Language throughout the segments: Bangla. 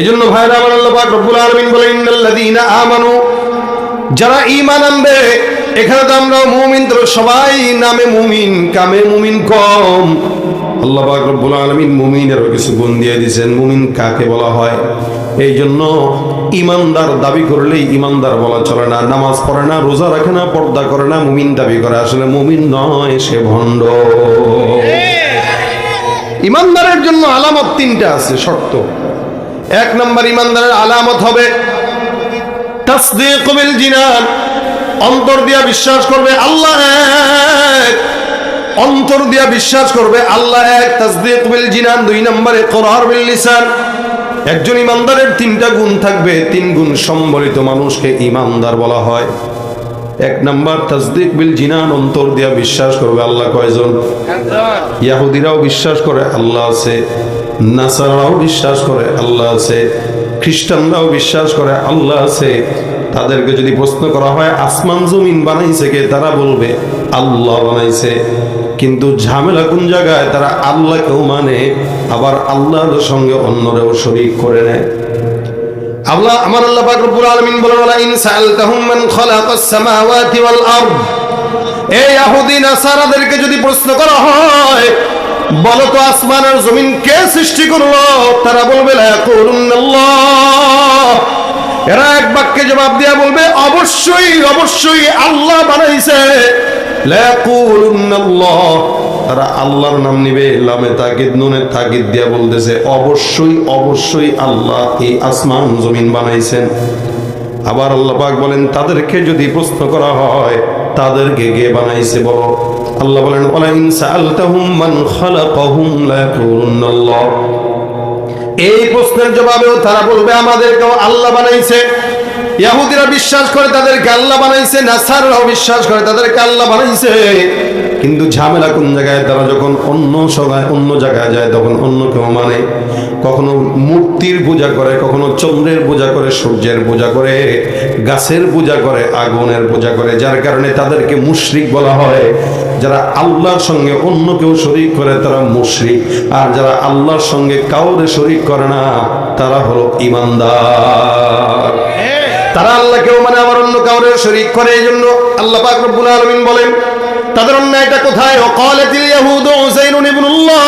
এজন্য ভাইরা আমার, আল্লাহ পাক রব্বুল আলামিন বলেন ইন্নাল্লাযীনা আমানু, যারা ঈমান আনবে। এখানে তো আমরা মুমিন, তো সবাই নামে মুমিন, কামে মুমিন কম। আল্লাহ পাক রব্বুল আলামিন মুমিনেরও কিছু গুণ দিয়ে দিয়েছেন। মুমিন কাকে বলা হয়? এই জন্য ইমানদার দাবি করলেই ইমানদার বলা চলে না। নামাজ পড়ে না, রোজা রাখে না, পর্দা করে না, মুমিন দাবি করে, আসলে মুমিন নয়, সে ভণ্ড। ইমানদারের জন্য আলামত তিনটা আছে, শর্ত। এক নম্বর ইমানদারের আলামত হবে তাসদীক বিল জিনান, অন্তর দিয়া বিশ্বাস করবে আল্লাহ এক, অন্তর দিয়া বিশ্বাস করবে আল্লাহ এক। তাসদীক বিল জিনান। দুই নম্বরে ইকরার বিল লিসান। একজন ইমানদারের তিনটা গুণ থাকবে, তিন গুণ সম্বলিত মানুষকে ইমানদার বলা হয়। এক নাম্বার তাসদীক বিল জিনান, অন্তর দিয়া বিশ্বাস করবে আল্লাহ কয়জন? ইহুদিরাও বিশ্বাস করে আল্লাহ আছে, নাসারাও বিশ্বাস করে আল্লাহ আছে, খ্রিস্টানরাও বিশ্বাস করে আল্লাহ আছে। তাদেরকে যদি প্রশ্ন করা হয় আসমান জমিন বানাইছে কে, তারা বলবে আল্লাহ বানাইছে। কিন্তু ঝামেলা কোন জায়গায়? তারা আল্লাহকেও মানে, আবার আল্লাহর সঙ্গে অন্যরাও শরীক করে নেয়। আল্লাহ আমার আল্লাহ পাক রব্বুল আলামিন বলেন ওয়ালা ইন সাআলতাহুম মান খালাকাস সামাওয়াতি ওয়াল আরদ, এই ইহুদি নাসারাদেরকে যদি প্রশ্ন করা হয় বলো তো আসমান আর জমিন কে সৃষ্টি করলো, তারা বলবে লা ইয়াকুলুনাল্লাহ, এরা এক বাক্যে জবাব দিয়া বলবে অবশ্যই অবশ্যই আল্লাহ বানাইছে। লা ইয়াকুলুনাল্লাহ, তারা আল্লাহর নাম নিবে, লামে তাকিদ নুনে তাকিদ দিয়া বলতেছে অবশ্যই অবশ্যই আল্লাহ এই আসমান জমিন বানাইছেন। আবার আল্লাহ পাক বলেন তাদেরকে যদি প্রশ্ন করা হয় তাদেরকে কে বানাইছে বলো, আল্লাহ বলেন ওয়ালা ইন সাআলতাহুম মান খালাকাহুম লা ইয়াকুলুনাল্লাহ, এই প্রশ্নের জবাবেও তারা বলবে আমাদেরকেও আল্লাহ বানাইছে। ইহুদিরা বিশ্বাস করে তাদেরকে আল্লাহ বানাইছে, নাসারাও বিশ্বাস করে তাদেরকে আল্লাহ বানাইছে। কিন্তু ঝামেলা কোন জায়গায়? তারা যখন অন্য জায়গায় যায় তখন অন্য কেউ মানে, কখনো মূর্তির পূজা করে, কখনো চন্দ্রের পূজা করে, সূর্যের পূজা করে, গাছের পূজা করে, আগুনের পূজা করে, যার কারণে তাদেরকে মুশরিক বলা হয়। যারা আল্লাহর সঙ্গে অন্য কেউ শরীক করে তারা মুশরিক, আর যারা আল্লাহর সঙ্গে কাউরে শরীক করে না তারা হলো ইমানদার। তারা আল্লাহকেও মানে আবার অন্য কাউরে শরীক করে। এই জন্য আল্লাহ পাক রব্বুল আলামিন বলেন তাদের অন্যায়টা কোথায়? ওয়াকালাতিল ইয়াহুদু উযাইরুন ইবনুল্লাহ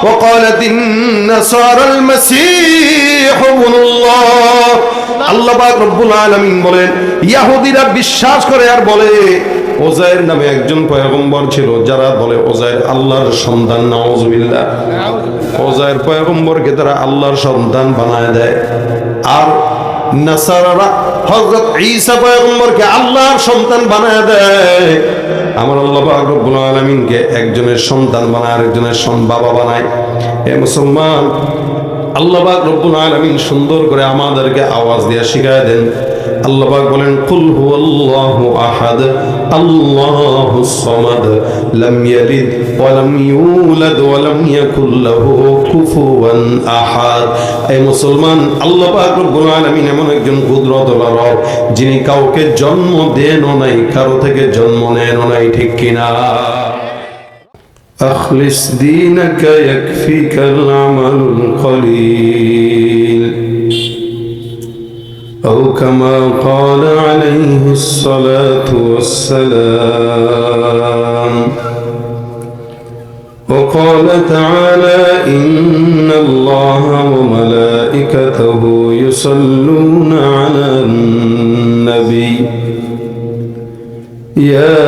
ওয়াকালাতিন নাসারাল মাসীহু ইবনুল্লাহ। আল্লাহ পাক রব্বুল আলামিন বলেন ইহুদিরা বিশ্বাস করে আর বলে ওজাইর নামে একজন পয়গম্বর ছিল, যারা বলে ওজাইর আল্লাহর সন্তান। নাউযুবিল্লাহ। ওজাইর পয়গম্বরকে তারা আল্লাহর সন্তান বানায় দেয়। আর নাসারারা হযরত ঈসা পয়গম্বরকে আল্লাহর সন্তান বানায় দেয়। আমার আল্লাহ পাক রব্বুল আলামিনকে একজনের সন্তান বানায় আর একজনের বাবা বানায়। এ মুসলমান, আল্লাহ পাক রব্বুল আলামিন সুন্দর করে আমাদেরকে আওয়াজ দিয়ে শিখায় দেন। আল্লাহ পাক বলেন কুল হুয়াল্লাহু আহাদ আল্লাহুস সামাদ লাম ইয়ালিদ ওয়া লাম ইউলাদ ওয়া লাম ইয়াকুল লাহু কুফুয়ান আহাদ। এই মুসলমান, আল্লাহ পাক রব্বুল আলামিন এমন একজন কুদরতুল রব যিনি কাউকে জন্ম দেনও নাই, কারো থেকে জন্ম নেনও নাই, ঠিক কিনা? أخلص دينك يكفيك العمل القليل أو كما قال عليه الصلاة والسلام. وقال تعالى إن الله وملائكته يصلون على النبي يا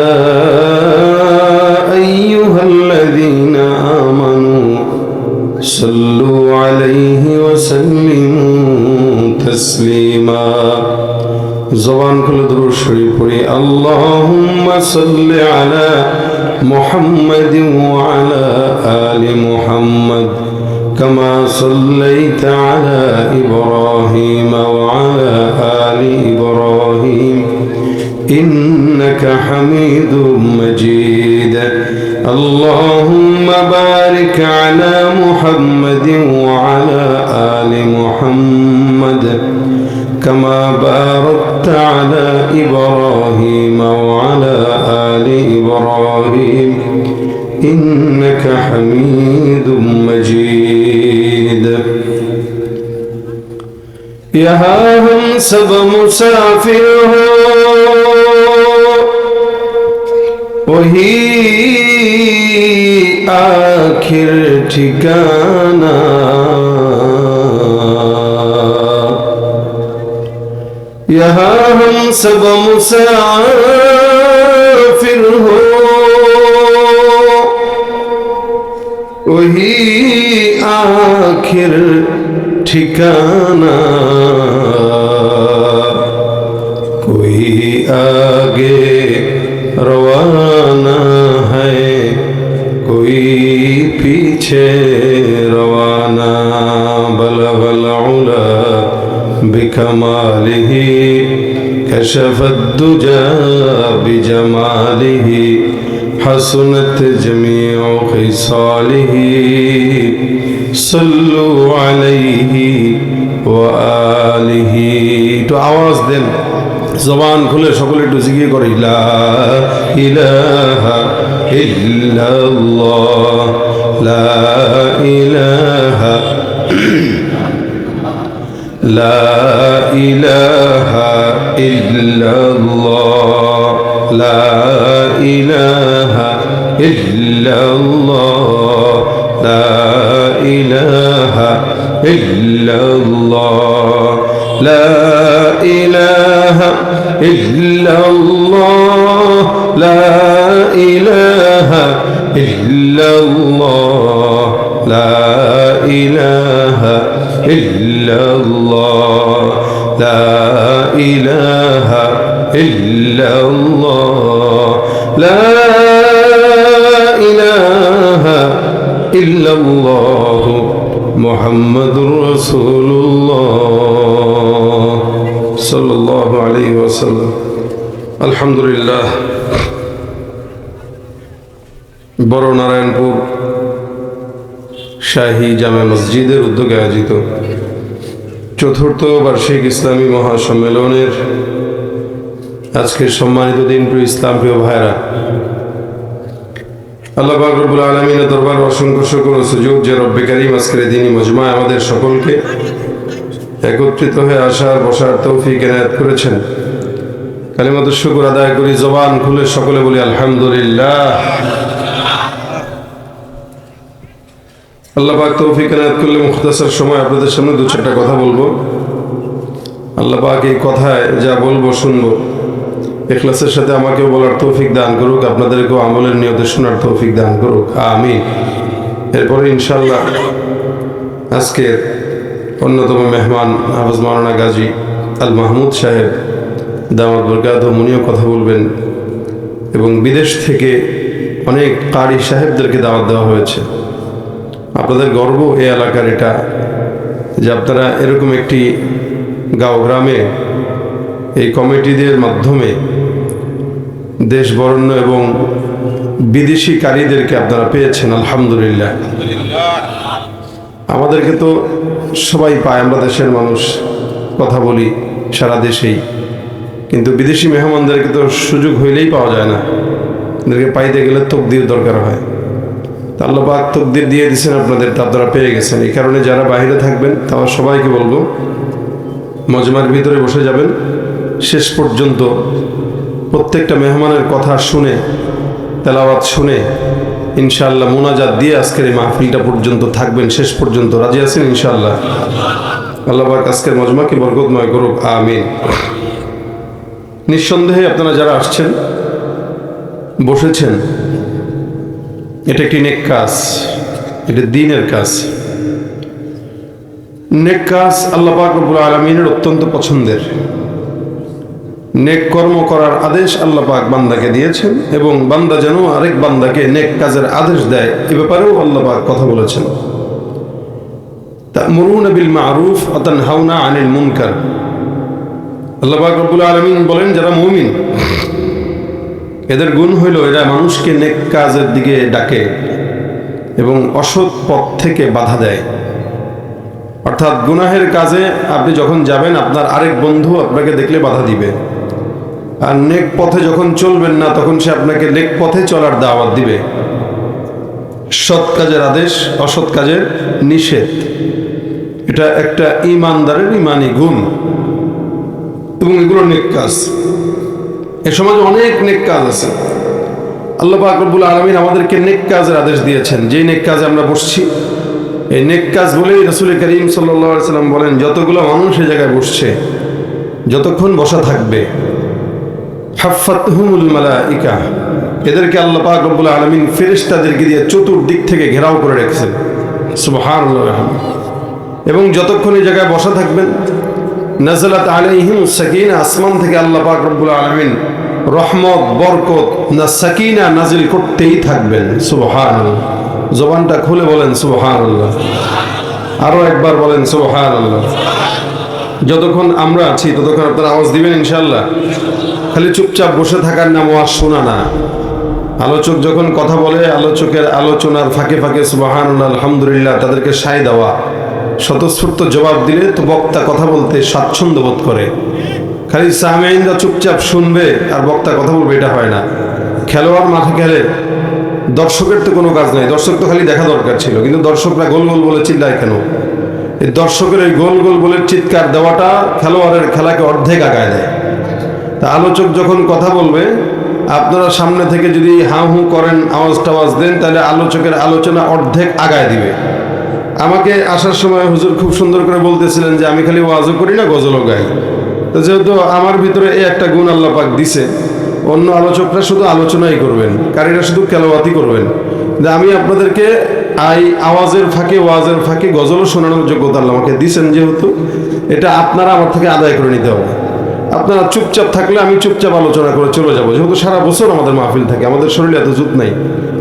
أيها الذين آمنوا صلوا عليه وسلموا تسليما. زبان كل درود شريف پڑھی اللهم صل على محمد وعلى آل محمد كما صليت على إبراهيم وعلى آل إبراهيم إنك حميد مجيد. اللهم بارك على محمد وعلى آل محمد كما باركت على إبراهيم وعلى آل إبراهيم إنك حميد مجيد. यहाँ हम सब मुसाफिर हो वही आखिर ठिकाना, यहाँ हम सब मुसाफिर हो वही आखिर ठिकाना, कोई आगे रवाना है कोई पीछे रवाना, बलगल उला बिकमालिही कशफत दुजा बिजमालिही हसनत जमीउ खिसालिही सल्लु अलैहि व आलिही। तो आवाज देन, জবান খুলে সকলে একটু জিকির করে লা ইলাহা ইল্লাল্লাহ, লা ইলাহা লা ইলাহা ইল্লাল্লাহ, লা ইলাহা ইল্লাল্লাহ, লা ইলাহা ইল্লাল্লাহ, লা ইলাহা ইল্লাল্লাহ, লা ইলাহা ইল্লাল্লাহ, লা ইলাহা ইল্লাল্লাহ, লা ইলাহা ইল্লাল্লাহ, লা ইলাহা ইল্লাল্লাহ মুহাম্মাদুর রাসূলুল্লাহ সাল্লাল্লাহু আলাইহি ওয়াসাল্লাম। আলহামদুলিল্লাহ, বড় নারায়ণপুর শাহী জামে মসজিদের উদ্যোগে আয়োজিত চতুর্থ বার্ষিক ইসলামী মহাসম্মেলনের আজকের সম্মানিত দিন, প্রিয় ইসলাম প্রিয় ভাইরা, আল্লাহ পাক রব্বুল আলামিনের দরবারে অসংখ্য শুকর ও সুজুদ যে রব্বে কারীম আজকের দিনী মজমা আমাদের সকলকে একত্রিত হয়ে আসার বসার তৌফিক এনায়েত করেছেন। কালিমাতুশ শুকর আদায় করি, জবান খুলে সকলে বলি আলহামদুলিল্লাহ। আল্লাহ পাক তৌফিক এনায়েত করলে মুখতাসার সময় আপনাদের সামনে দু চারটা কথা বলবো। আল্লাহ পাক এই কথায় যা বলবো শুনবো ইখলাসের সাথে আমাকেও বলার তৌফিক দান করুক, আপনাদেরকেও আমলের নিয়তে শোনার তৌফিক দান করুক, আমিন। এরপরে ইনশাআল্লাহ আজকের অন্যতম মেহমান হাফেজ মাওলানা গাজী আল মাহমুদ সাহেব দামাত বরকাতুহু উনিও কথা বলবেন, এবং বিদেশ থেকে অনেক কারি সাহেবদেরকে দাওয়াত দেওয়া হয়েছে। আপনাদের গর্ব এই এলাকার এটা যে আপনারা এরকম একটি গাঁও গ্রামে এই কমিটিদের মাধ্যমে দেশ বরেণ্য এবং বিদেশি কারিদেরকে আপনারা পেয়েছেন, আলহামদুলিল্লাহ। আমাদেরকে তো সবাই পায়, আমরা দেশের মানুষ, কথা বলি সারা দেশেই, কিন্তু বিদেশি মেহমানদেরকে তো সুযোগ হইলেই পাওয়া যায় না, এদেরকে পাইতে গেলে তকদির দরকার হয়। তা আল্লাহ পাক তকদির দিয়ে দিয়েছেন আপনাদের, তা আপনারা পেয়ে গেছেন। এই কারণে যারা বাইরে থাকবেন তারা সবাইকে বলবো মজমার ভিতরে বসে যাবেন, শেষ পর্যন্ত প্রত্যেকটা মেহমানের কথা শুনে, তেলাওয়াত শুনে ইনশাআল্লাহ মুনাজাত দিয়ে আজকের এই মাহফিলটা পর্যন্ত থাকবেন, শেষ পর্যন্ত। রাজি আছেন ইনশাআল্লাহ? আল্লাহ পাক আজকের মজমাকে বরকতময় করুক, আমিন। নিঃসন্দেহে আপনারা যারা আসছেন, বসেছেন, এটা একটি নেক কাজ, এটা দ্বীনের কাজ। নেক কাজ আল্লাহ পাক রব্বুল আলামিনের অত্যন্ত পছন্দের। নেক কর্ম করার আদেশ আল্লাহ পাক বান্দাকে দিয়েছেন, এবং বান্দা যেন আরেক বান্দাকে নেক কাজের আদেশ দেয়, এ ব্যাপারেও আল্লাহ পাক কথা বলেছেন। তা'মুরুনা বিল মা'রুফ ওয়া তানহাউনা আনিল মুনকার। আল্লাহ পাক রব্বুল আলামিন বলেন, যারা মুমিন এদের গুণ হইল এরা মানুষকে নেক কাজের দিকে ডাকে এবং অসৎ পথ থেকে বাধা দেয়। অর্থাৎ গুনাহের কাজে আপনি যখন যাবেন, আপনার আরেক বন্ধু আপনাকে দেখলে বাধা দিবে, আর নেক পথে যখন চলবেন না তখন সে আপনাকে নেক পথে চলার দাওয়াত দিবে। সৎ কাজের আদেশ, অসৎ কাজের নিষেধ, এটা একটা ঈমানদারের ঈমানি গুণ এবং এগুলো নেক কাজ। এ সমাজে অনেক নেক কাজ আছে। আল্লাহ পাক রব্বুল আলামিন আমাদেরকে নেক কাজের আদেশ দিয়েছেন। যে নেক কাজে আমরা বসছি, এই নেক কাজ বলেই রাসূল করিম সাল্লাল্লাহু আলাইহি সাল্লাম বলেন, যতগুলো মানুষ এই জায়গায় বসছে, যতক্ষণ বসা থাকবে, হাফাতহুমুল মালাইকা, এদেরকে আল্লাহ পাক রব্বুল আলামিন ফেরেশতাদেরকে দিয়ে চতুর্দিক থেকে ঘেরাও করে রেখেছেন। সুবহানাল্লাহ। এবং যতক্ষণ এই জায়গায় বসা থাকবেন, নাযালাত আলাইহিমুস সাকিনা, আসমান থেকে আল্লাহ পাক রব্বুল আলামিন রহমত, বরকত, সাকিনা নাজিল করতেই থাকবেন। সুবহানাল্লাহ। জবানটা খুলে বলেন সুবহানাল্লাহ। আরো একবার বলেন সুবহানাল্লাহ। যতক্ষণ আমরা আছি ততক্ষণ আপনারা আওয়াজ দিবেন ইনশাআল্লাহ। খালি চুপচাপ বসে থাকার নাম ওয়াজ শোনা না। আলোচক যখন কথা বলে, আলোচকের আলোচনার ফাঁকে ফাঁকে সুবহানাল্লাহ, আলহামদুলিল্লাহ তাদেরকে সায় দেওয়া, স্বতঃস্ফূর্ত জবাব দিলে তো বক্তা কথা বলতে স্বাচ্ছন্দ্য বোধ করে। খালি সামিঈনরা চুপচাপ শুনবে আর বক্তা কথা বলবে, এটা হয় না। খেলোয়াড় মাঠে খেলে, দর্শকের তো কোনো কাজ নাই, দর্শক তো খালি দেখা দরকার ছিল, কিন্তু দর্শকরা গোল গোল বলে চিল্লায় কেন? এই দর্শকের এই গোল গোল বলে চিৎকার দেওয়াটা খেলোয়াড়ের খেলাকে অর্ধেক আগায় দেয়। তা আলোচক যখন কথা বলবে, আপনারা সামনে থেকে যদি হাঁ হু করেন, আওয়াজ টাওয়াজ দেন, তাহলে আলোচকের আলোচনা অর্ধেক আগায় দিবে। আমাকে আসার সময় হুজুর খুব সুন্দর করে বলতেছিলেন যে আমি খালি ওয়াজও করি না, গজলও গাই। তো যেহেতু আমার ভিতরে এই একটা গুণ আল্লাহ পাক দিছে, অন্য আলোচকরা শুধু আলোচনাই করবেন, কারীরা শুধু কেলাওয়াতি করবেন, যে আমি আপনাদেরকে আওয়াজের ফাঁকে, ওয়াজের ফাঁকে গজলও শোনানোর যোগ্যতা আল্লাহ আমাকে দিছেন, যেহেতু এটা আপনারা আমার থেকে আদায় করে নিতে হবে। আপনারা চুপচাপ থাকলে আমি চুপচাপ আলোচনা করে চলে যাবো, যেহেতু সারা বছর আমাদের মাহফিল থাকে। আমাদের শরীরে এত জুত নাই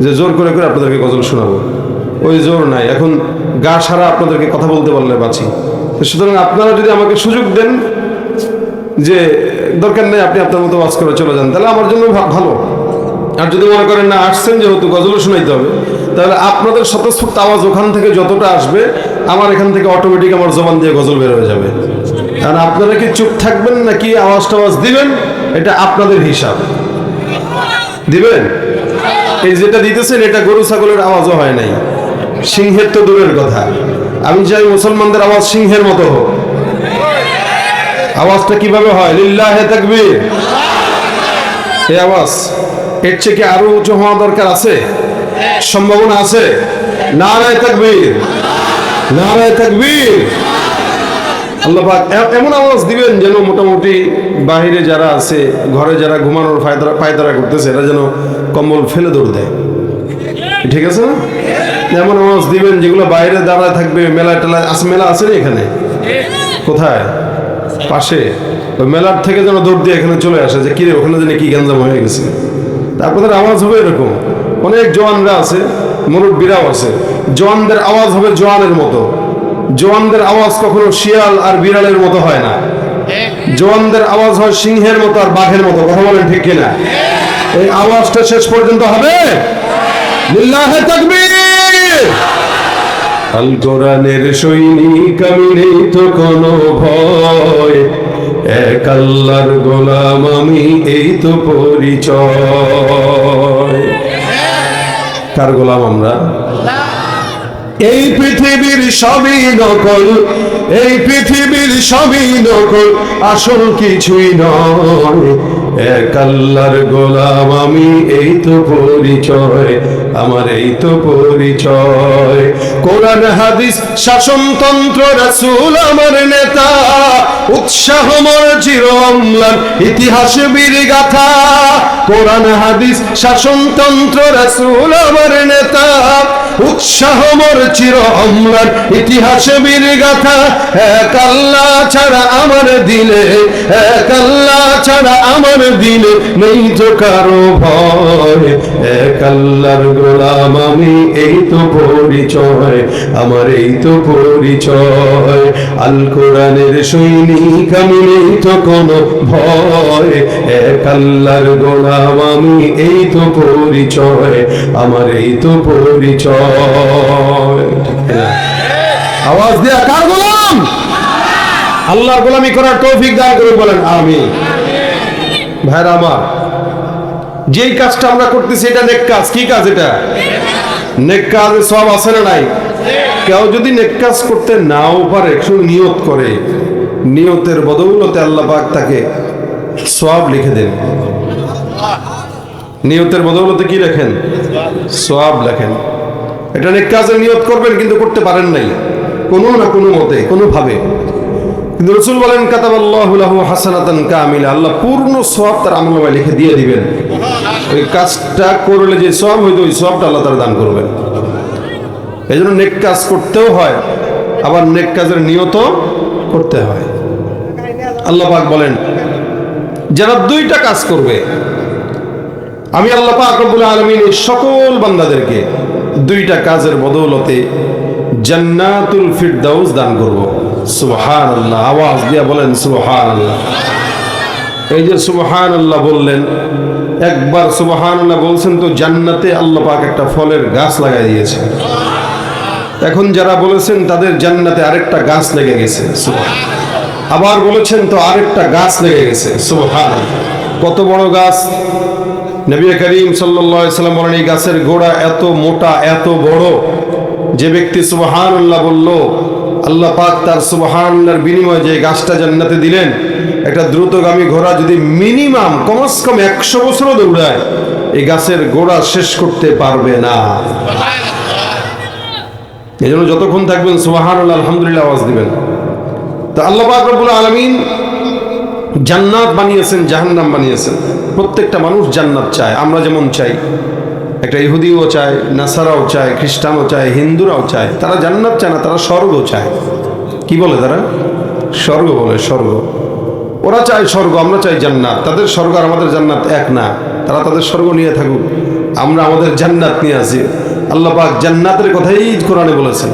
যে জোর করে করে আপনাদেরকে গজল শোনাবো, ওই জোর নাই। এখন গা সারা আপনাদেরকে কথা বলতে পারলে বাঁচি। সুতরাং আপনারা যদি আমাকে সুযোগ দেন যে দরকার নেই, আপনি আপনার মতো ওয়াজ করে চলে যান, তাহলে আমার জন্য ভালো। আর যদি মনে করেন না, আসছেন যেহেতু গজলও শোনাইতে হবে, তাহলে আপনাদের স্বতঃস্ফূর্ত আওয়াজ ওখান থেকে যতটা আসবে, আমার এখান থেকে অটোমেটিক আমার জবান দিয়ে গজল বের হয়ে যাবে। আর আপনারা কি চুপ থাকবেন নাকি আওয়াজ টাওয়াজ দিবেন, এটা আপনাদের হিসাব। দিবেন? এই যেটা দিতেছেন এটা গরু ছাগলের আওয়াজও হয় নাই, সিংহের তো দূরের কথা। আমি চাই মুসলমানদের আওয়াজ সিংহের মতো হোক। আওয়াজটা কিভাবে হয়? লিল্লাহে তাকবীর। এই আওয়াজ এর চেয়ে কি আরো উঁচু হওয়া দরকার আছে? সম্ভাবনা আছে? নারায়ে তাকবীর, নারায়ে তাকবীর। আল্লাহ পাক এমন আওয়াজ দিবেন যেন মোটামুটি বাহিরে যারা আছে, ঘরে যারা ঘুমানোর পায়তারা করতেছে, এরা যেন কম্বল ফেলে দৌড় দেয়। ঠিক আছে না? এমন আওয়াজ দিবেন যেগুলো বাইরে দাঁড়ায় থাকবে। মেলা টেলা আছে, মেলা আছে না এখানে? কোথায়? পাশে। ওই মেলার থেকে যেন দৌড় দিয়ে এখানে চলে আসে, যে কিরে ওখানে যেন কি গ্যাঞ্জাম হয়ে গেছে। তারপরে আওয়াজ হবে এরকম। অনেক জওয়ানরা আছে, মুরব্বীরাও আছে, জওয়ানদের আওয়াজ হবে জওয়ানের মতো। জওয়ানদের আওয়াজ কখনো শিয়াল আর বিড়ালের মতো হয় না। জওয়ানদের আওয়াজ হয় সিংহের মতো আর বাঘের মতো। কথা বলেন ঠিক কিনা? এই আওয়াজটা শেষ পর্যন্ত হবে। লিল্লাহে তাকবীর। আল কোরআনের সৈনিক আমি, নেই তো কোনো ভয়, এক আল্লাহর গোলাম আমি, এই তো পরিচয়। কার গোলাম আমরা? এই পৃথিবীর সবই নকল, এই পৃথিবীর সবই নকল, আসল কিছুই নয়, এক আল্লাহর গোলাম আমি, এই তো পরিচয় আমার, এই তো পরিচয়। কোরআন হাদিস শাসনতন্ত্র, রাসূল আমার নেতা, উৎসাহ মোর চির অম্লান, ইতিহাস বীর গাথা। কোরআন হাদিস শাসনতন্ত্র, রাসূল আমার নেতা, উৎসাহ মোর চির অম্লান, ইতিহাস বীর গাথা। এক আল্লাহ ছাড়া আমার দিলে, এক আল্লাহ ছাড়া আমার দিলে নেই তো কারো ভয়, এক আল্লাহর গোলাম আমি, এই তো পরিচয় আমার, এই তো পরিচয়। আল কোরআনের সৈনিক আমি, নেই তো কোনো ভয়, এক আল্লাহর গোলাম আমি, এই তো পরিচয় আমার, এই তো পরিচয়। আওয়াজ দেয়া কার গোলাম? আল্লাহর গোলামি করার তৌফিক দান করে বলেন আমিন। ভাইরা আমার, যেই কাজটা আমরা করতেছি এটা নেক কাজ। কি কাজ এটা? নেক কাজ। সওয়াব আছে না নাই? কেউ যদি নেক কাজ করতে নাও পারে, শুধু নিয়ত করে, নিয়তের বদৌলতে আল্লাহ পাক তাকে সওয়াব লিখে দেন। নিয়তের বদৌলতে কি লেখেন? সওয়াব লেখেন। এটা নেক কাজের নিয়ত করবেন কিন্তু করতে পারেন নাই কোনো না কোনো মতে, কোনোভাবে, কিন্তু রাসূল বলেন কাতাবাল্লাহু লাহু হাসানাতান কামিলা, আল্লাহ পূর্ণ সওয়াব তার আমলনামায় লিখে দিয়ে দিবেন। ওই কাজটা করলে যে সওয়াব হইতো ওই সওয়াবটা আল্লাহ তার দান করবেন। এই জন্য নেক কাজ করতেও হয়, আবার নেক কাজের নিয়ত করতে হয়। আল্লাহ পাক বলেন যারা দুইটা কাজ করবে, আমি আল্লাহ পাক রব্বুল আলামিন এই সকল বান্দাদেরকে দুইটা কাজের বদৌলতে জান্নাতুল ফিরদাউস দান করব। সুবহানাল্লাহ, আওয়াজ দিয়ে বলেন সুবহানাল্লাহ। এই যে সুবহানাল্লাহ বললেন, একবার সুবহানাল্লাহ বলছেন তো জান্নাতে আল্লাহ পাক একটা ফলের গাছ লাগাই দিয়েছে। এখন যারা বলেছেন তাদের জান্নাতে আরেকটা গাছ লেগে গেছে। আবার বলেছেন তো আরেকটা গাছ লেগে গেছে। সুবহানাল্লাহ, কত বড় গাছ! নবী করিম সাল্লাল্লাহু আলাইহি সাল্লাম বলেন এই গাছের গোড়া এত মোটা, এত বড়, যে ব্যক্তি সুবহানাল্লাহ বলল আল্লাহ পাক তার সুবহানাল্লাহর বিনিময়ে যে গাছটা জান্নাতে দিলেন, একটা দ্রুতগামী ঘোড়া যদি মিনিমাম কমস কম 100 বছরও দৌড়ায় এই গাছের গোড়া শেষ করতে পারবে না। এই জন্য যতক্ষণ থাকবেন সুবহানাল্লাহ আলহামদুলিল্লাহ আওয়াজ দিবেন। তো আল্লাহ পাক রব্বুল আলামিন জান্নাত বানিয়েছেন, জাহান্নাম বানিয়েছেন। প্রত্যেকটা মানুষ জান্নাত চায়, আমরা যেমন চাই। একটা ইহুদিও চায়, নাসারাও চায়, খ্রিস্টানও চায়, হিন্দুরাও চায়। তারা জান্নাত চায় না, তারা স্বর্গ চায়। কি বলে তারা? স্বর্গ বলে, স্বর্গ। ওরা চায় স্বর্গ, আমরা চাই জান্নাত। তাদের স্বর্গ আর আমাদের জান্নাত এক না। তারা তাদের স্বর্গ নিয়ে থাকুক, আমরা আমাদের জান্নাত নিয়ে আসি। আল্লাহ পাক জান্নাতের কথাই কোরআনে বলেছেন।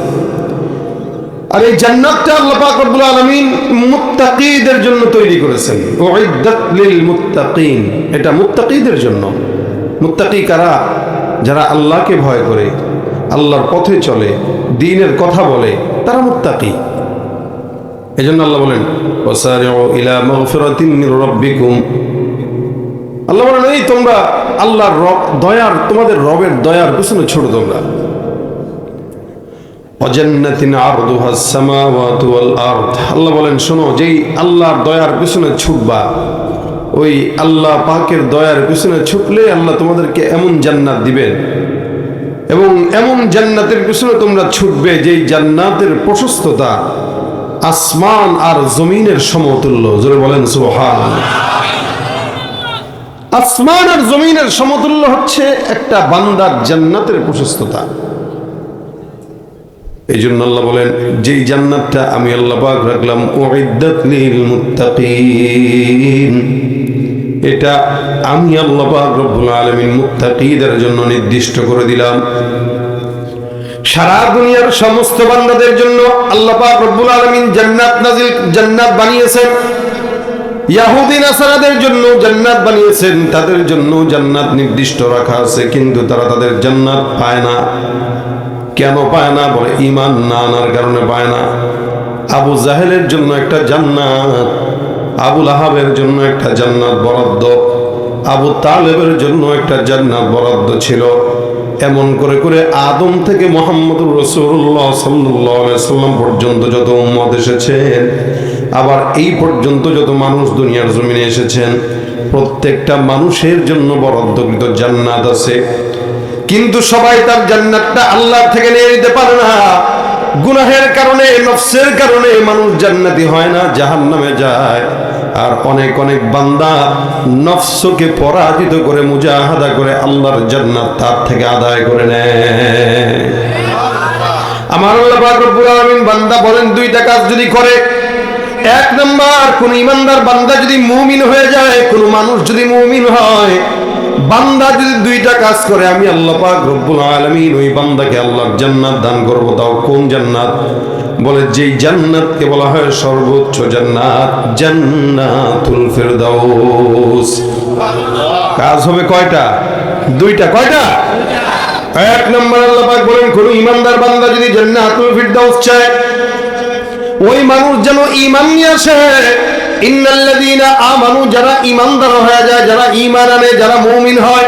আর এই জান্নাতটা আল্লাহ পাক রব্বুল আলামিন মুত্তাকীদের জন্য তৈরি করেছেন। উইদ্দাত লিল মুত্তাকিন, এটা মুত্তাকীদের জন্য। মুত্তাকী কারা? যারা আল্লাহকে ভয় করে, আল্লাহর পথে চলে, দ্বীনের কথা বলে, তারা মুত্তাকী। এজন্য আল্লাহ বলেন ওয়াসারিউ ইলা মাগফিরাতিন মির রাব্বিকুম, আল্লাহ বলেন এই তোমরা আল্লাহর দয়ার, তোমাদের রবের দয়ার পিছনে ছোড়ো তোমরা। ওয়াজান্নাতিন আরদুহাস সামাওয়াতু ওয়াল আরদ, আল্লাহ বলেন শোনো, যেই আল্লাহর দয়ার পিছনে ছুটবা, ওই আল্লাহ পাকের দয়ার পিছনে ছুটলে আল্লাহ তোমাদেরকে এমন জান্নাত দিবেন, এবং এমন জান্নাতের পিছনে তোমরা ছুটবে যেই জান্নাতের প্রশস্ততা আসমান আর জমিনের সমতুল্য। জোরে বলেন সুবহানাল্লাহ। আসমান আর জমিনের সমতুল্য হচ্ছে একটা বান্দার জান্নাতের প্রশস্ততা। এই জন্য আল্লাহ বলেন যেই জান্নাতটা আমি আল্লাহ পাক রাখলাম উইদ্দাত লিল মুত্তাকিন, এটা আমি আল্লাহ পাক রব্বুল আলামিন মুত্তাকীদের জন্য নির্দিষ্ট করে দিলাম। সারা দুনিয়ার সমস্ত বান্দাদের জন্য আল্লাহ পাক রব্বুল আলামিন জান্নাত বানিয়েছেন। ইহুদি নাসারাদের জন্য জান্নাত বানিয়েছেন, তাদের জন্য জান্নাত নির্দিষ্ট রাখা আছে, কিন্তু তারা তাদের জান্নাত পায় না। কেন পায় না? বলে ঈমান না আনার কারণে পায় না। আবু জাহেলের জন্য একটা জান্নাত, আবু লাহাবের জন্য একটা জান্নাত বরাদ্দ, আবু তালেবের জন্য একটা জান্নাত বরাদ্দ ছিল। এমন করে করে আদম থেকে মুহাম্মদুর রাসূলুল্লাহ সাল্লাল্লাহু আলাইহি সাল্লাম পর্যন্ত যত উম্মত এসেছেন, আবার এই পর্যন্ত যত মানুষ দুনিয়ার জমিনে এসেছেন, প্রত্যেকটা মানুষের জন্য বরাদ্দকৃত জান্নাত আছে। কিন্তু সবাই তার জান্নাতটা আল্লাহ থেকে নিয়ে নিতে পারে না। গুনাহের কারণে, নফসের কারণে মানুষ জান্নাতি হয় না, জাহান্নামে যায়। আর অনেক অনেক বান্দা নফসকে পরাজিত করে, মুজাহাদা করে আল্লাহর জান্নাত তার থেকে আদায় করে নেয়। আমার আল্লাহ পাক রব্বুল আলামিন বান্দা বলেন দুইটা কাজ যদি করে, এক নাম্বার কোন ইমানদার বান্দা যদি মুমিন হয়ে যায়, কোন মানুষ যদি মুমিন হয়, বান্দা যদি দুইটা কাজ করে, আমি আল্লাহ পাক রব্বুল আলামিন ওই বান্দাকে আল্লাহর জান্নাত দান করব। তাও কোন জান্নাত? বলে যেই জান্নাতকে বলা হয় সর্বোচ্চ জান্নাত, জান্নাতুল ফিরদাউস। কাজ হবে কয়টা? দুইটা। কয়টা? এক নম্বর আল্লাহ পাক বলেন কোন ইমানদার বান্দা যদি জান্নাতুল ফিরদাউস চায়, ওই মানুষ যেন ঈমান নিয়ে আসে। ইন্নাল্লাযীনা আমানু, যারা ঈমানদার হয়ে যায়, যারা ঈমান আনে, যারা মুমিন হয়,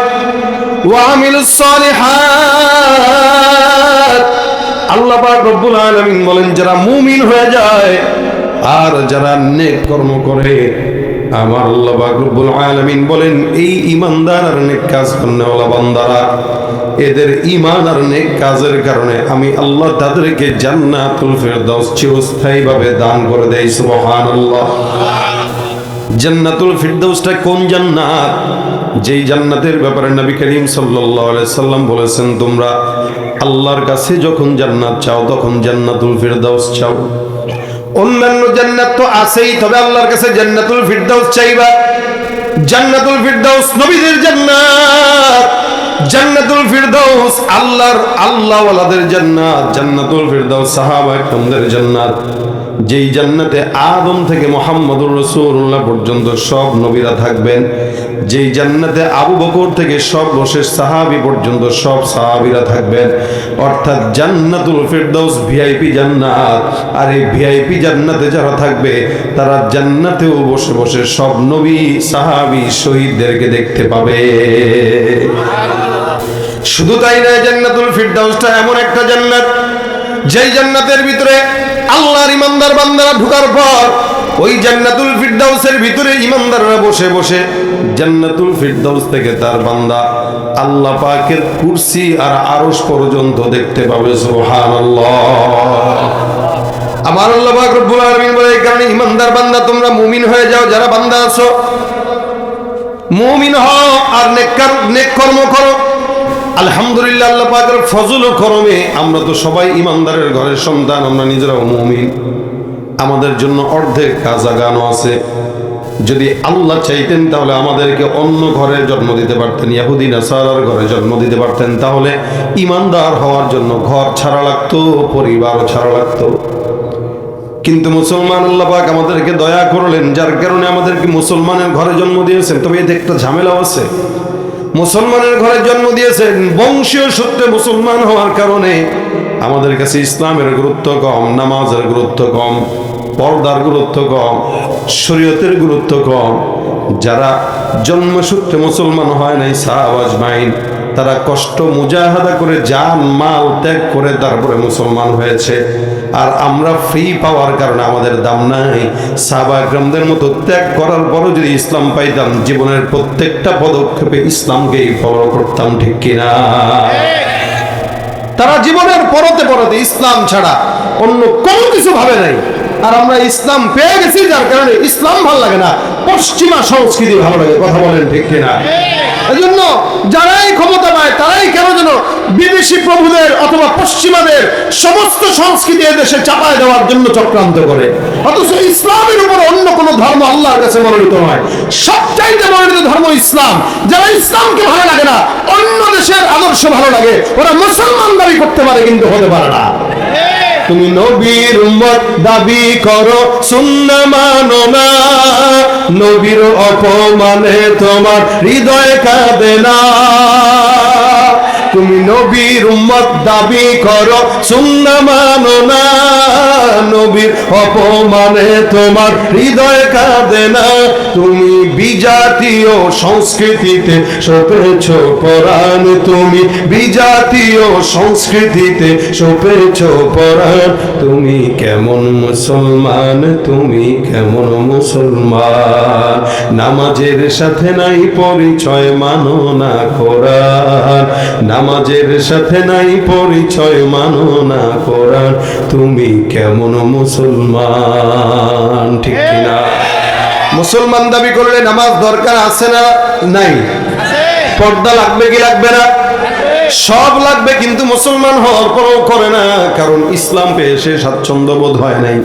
ওয়া আমিলুস সালিহাত, আল্লাহ পাক রব্বুল আলামিন বলেন যারা মুমিন হয়ে যায় আর যারা নেক কর্ম করে, আমার আল্লাহ পাক রব্বুল আলামিন বলেন এই ঈমানদার আর নেক কাজ করনেওয়ালা বান্দারা, এদের ঈমান আর নেক কাজের কারণে আমি আল্লাহ তাদেরকে জান্নাতুল ফেরদাউস চিরস্থায়ীভাবে দান করে দেই। সুবহানাল্লাহ। জান্নাতুল ফিরদাউসটা কোন জান্নাত? যেই জান্নাতের ব্যাপারে নবী করিম সাল্লাল্লাহু আলাইহি সাল্লাম বলেছেন তোমরা আল্লাহর কাছে যখন জান্নাত চাও তখন জান্নাতুল ফিরদাউস চাও। অন্যান্য জান্নাত তো আছেই, তবে আল্লাহর কাছে জান্নাতুল ফিরদাউস চাইবা। জান্নাতুল ফিরদাউস নবীদের জান্নাত, জান্নাতুল ফিরদাউস আল্লাহওয়ালাদের জান্নাত, জান্নাতুল ফিরদাউস সাহাবায়ে কেরামদের জান্নাত। যেই জান্নাতে আদম থেকে মুহাম্মদুর রাসূলুল্লাহ পর্যন্ত সব নবীরা থাকবেন, যেই জান্নাতে আবু বকর থেকে সর্বশেষ সাহাবী পর্যন্ত সব সাহাবীরা থাকবেন, অর্থাৎ জান্নাতুল ফিরদাউস ভিআইপি জান্নাত। আর এই ভিআইপি জান্নাতে যারা থাকবে তারা জান্নাতেও বসে বসে সব নবী সাহাবী শহীদদেরকে দেখতে পাবে। শুধু তাই নয়, জান্নাতুল ফিরদাউসটা এমন একটা জান্নাত যেই জান্নাতের ভিতরে আল্লাহর ইমানদার বান্দারা ঢোকার পর ওই জান্নাতুল ফিরদাউসের ভিতরে ইমানদাররা বসে বসে জান্নাতুল ফিরদাউস থেকে তার বান্দা আল্লাহ পাকের কুরসি আর আরশ পর্যন্ত দেখতে পাবে। সুবহানাল্লাহ। আমার আল্লাহ পাক রব্বুল আলামিন বলে এই কারণে ইমানদার বান্দা তোমরা মুমিন হয়ে যাও, যারা বান্দা আছো মুমিন হও আর নেক কর্ম করো। আলহামদুলিল্লাহ, আল্লাহ পাকের ফজল ও করমে আমরা তো সবাই ইমানদারের ঘরের সন্তান, আমরা নিজেরাও মুমিন। আমাদের জন্য অর্ধেক কাজ আগানো আছে। যদি আল্লাহ চাইতেন তাহলে আমাদেরকে অন্য ঘরে জন্ম দিতে পারতেন, ইহুদি নাসারার ঘরে জন্ম দিতে পারতেন। তাহলে ইমানদার হওয়ার জন্য ঘর ছাড়া লাগতো, পরিবারও ছাড়া লাগতো। কিন্তু মুসলমান আল্লাহ পাক আমাদেরকে দয়া করলেন, যার কারণে আমাদেরকে মুসলমানের ঘরে জন্ম দিয়েছেন। তবে এতে একটা ঝামেলাও আছে। মুসলমানের ঘরে জন্ম দিয়েছেন, বংশীয় সূত্রে মুসলমান হওয়ার কারণে আমাদের কাছে ইসলামের গুরুত্ব কম, নামাজের গুরুত্ব কম, পর্দার গুরুত্ব কম, শরীয়তের গুরুত্ব কম। যারা জন্মসূত্রে মুসলমান হয় নাই সাহাবা আজমাইন, তারা কষ্ট মুজাহাদা করে জান মাল ত্যাগ করে তারপরে মুসলমান হয়েছে। আর আমরা ফ্রি পাওয়ার কারণে আমাদের দাম নাই। সাহাবা একরামদের মতো ত্যাগ করার পরও যদি ইসলাম পাইতাম, জীবনের প্রত্যেকটা পদক্ষেপে ইসলামকেই ফলো করতাম, ঠিক কিনা? তারা জীবনের পরতে পরতে ইসলাম ছাড়া অন্য কোনো কিছু ভাবে নাই। আর আমরা ইসলাম পেয়ে গেছি, যার কারণে ইসলাম ভালো লাগে না, পশ্চিমা সংস্কৃতি ভালো লাগে। কথা বলেন ঠিক কিনা? এই জন্য যারাই ক্ষমতা পায় তারাই কেন যেন বিদেশি প্রভুদের অথবা পশ্চিমাদের সমস্ত সংস্কৃতি এদেশে চাপায় দেওয়ার জন্য চক্রান্ত করে। অথচ ইসলামের উপর অন্য কোনো ধর্ম আল্লাহর কাছে মনোনীত নয়। সবচাইতে মনোনীত ধর্ম ইসলাম। যারা ইসলামকে ভালো লাগে না, অন্য দেশের আদর্শ ভালো লাগে, ওরা মুসলমান দাবি করতে পারে কিন্তু হতে পারে না। তুমি নবীর উম্মত দাবি করো, সুন্নাহ মানো না, নবীর অপমানে তোমার হৃদয় কাঁদে না। তুমি নবীর উম্মত দাবি করো, সুন্নাহ মানো না, নবীর অপমানে তোমার হৃদয় কাঁদে না। তুমি বিজাতীয় সংস্কৃতিতে সপেছ পরাণ, তুমি বিজাতীয় সংস্কৃতিতে সপেছ পরাণ। তুমি কেমন মুসলমান, তুমি কেমন মুসলমান? নামাজের সাথে নাই পরিচয়, মানো না কোরআন। নামাজের সাথে নাই পরিচয়, মানো না কোরআন। তুমি কেমন মুসলমান, ঠিক কিনা? মুসলমান দাবি করলে নামাজ দরকার আছে না নাই? পর্দা লাগবে কি লাগবে না? সব লাগবে, কিন্তু মুসলমান হওয়ার পরও করে না। কারণ ইসলাম পেয়ে সে স্বাচ্ছন্দ্য বোধ হয় নাই,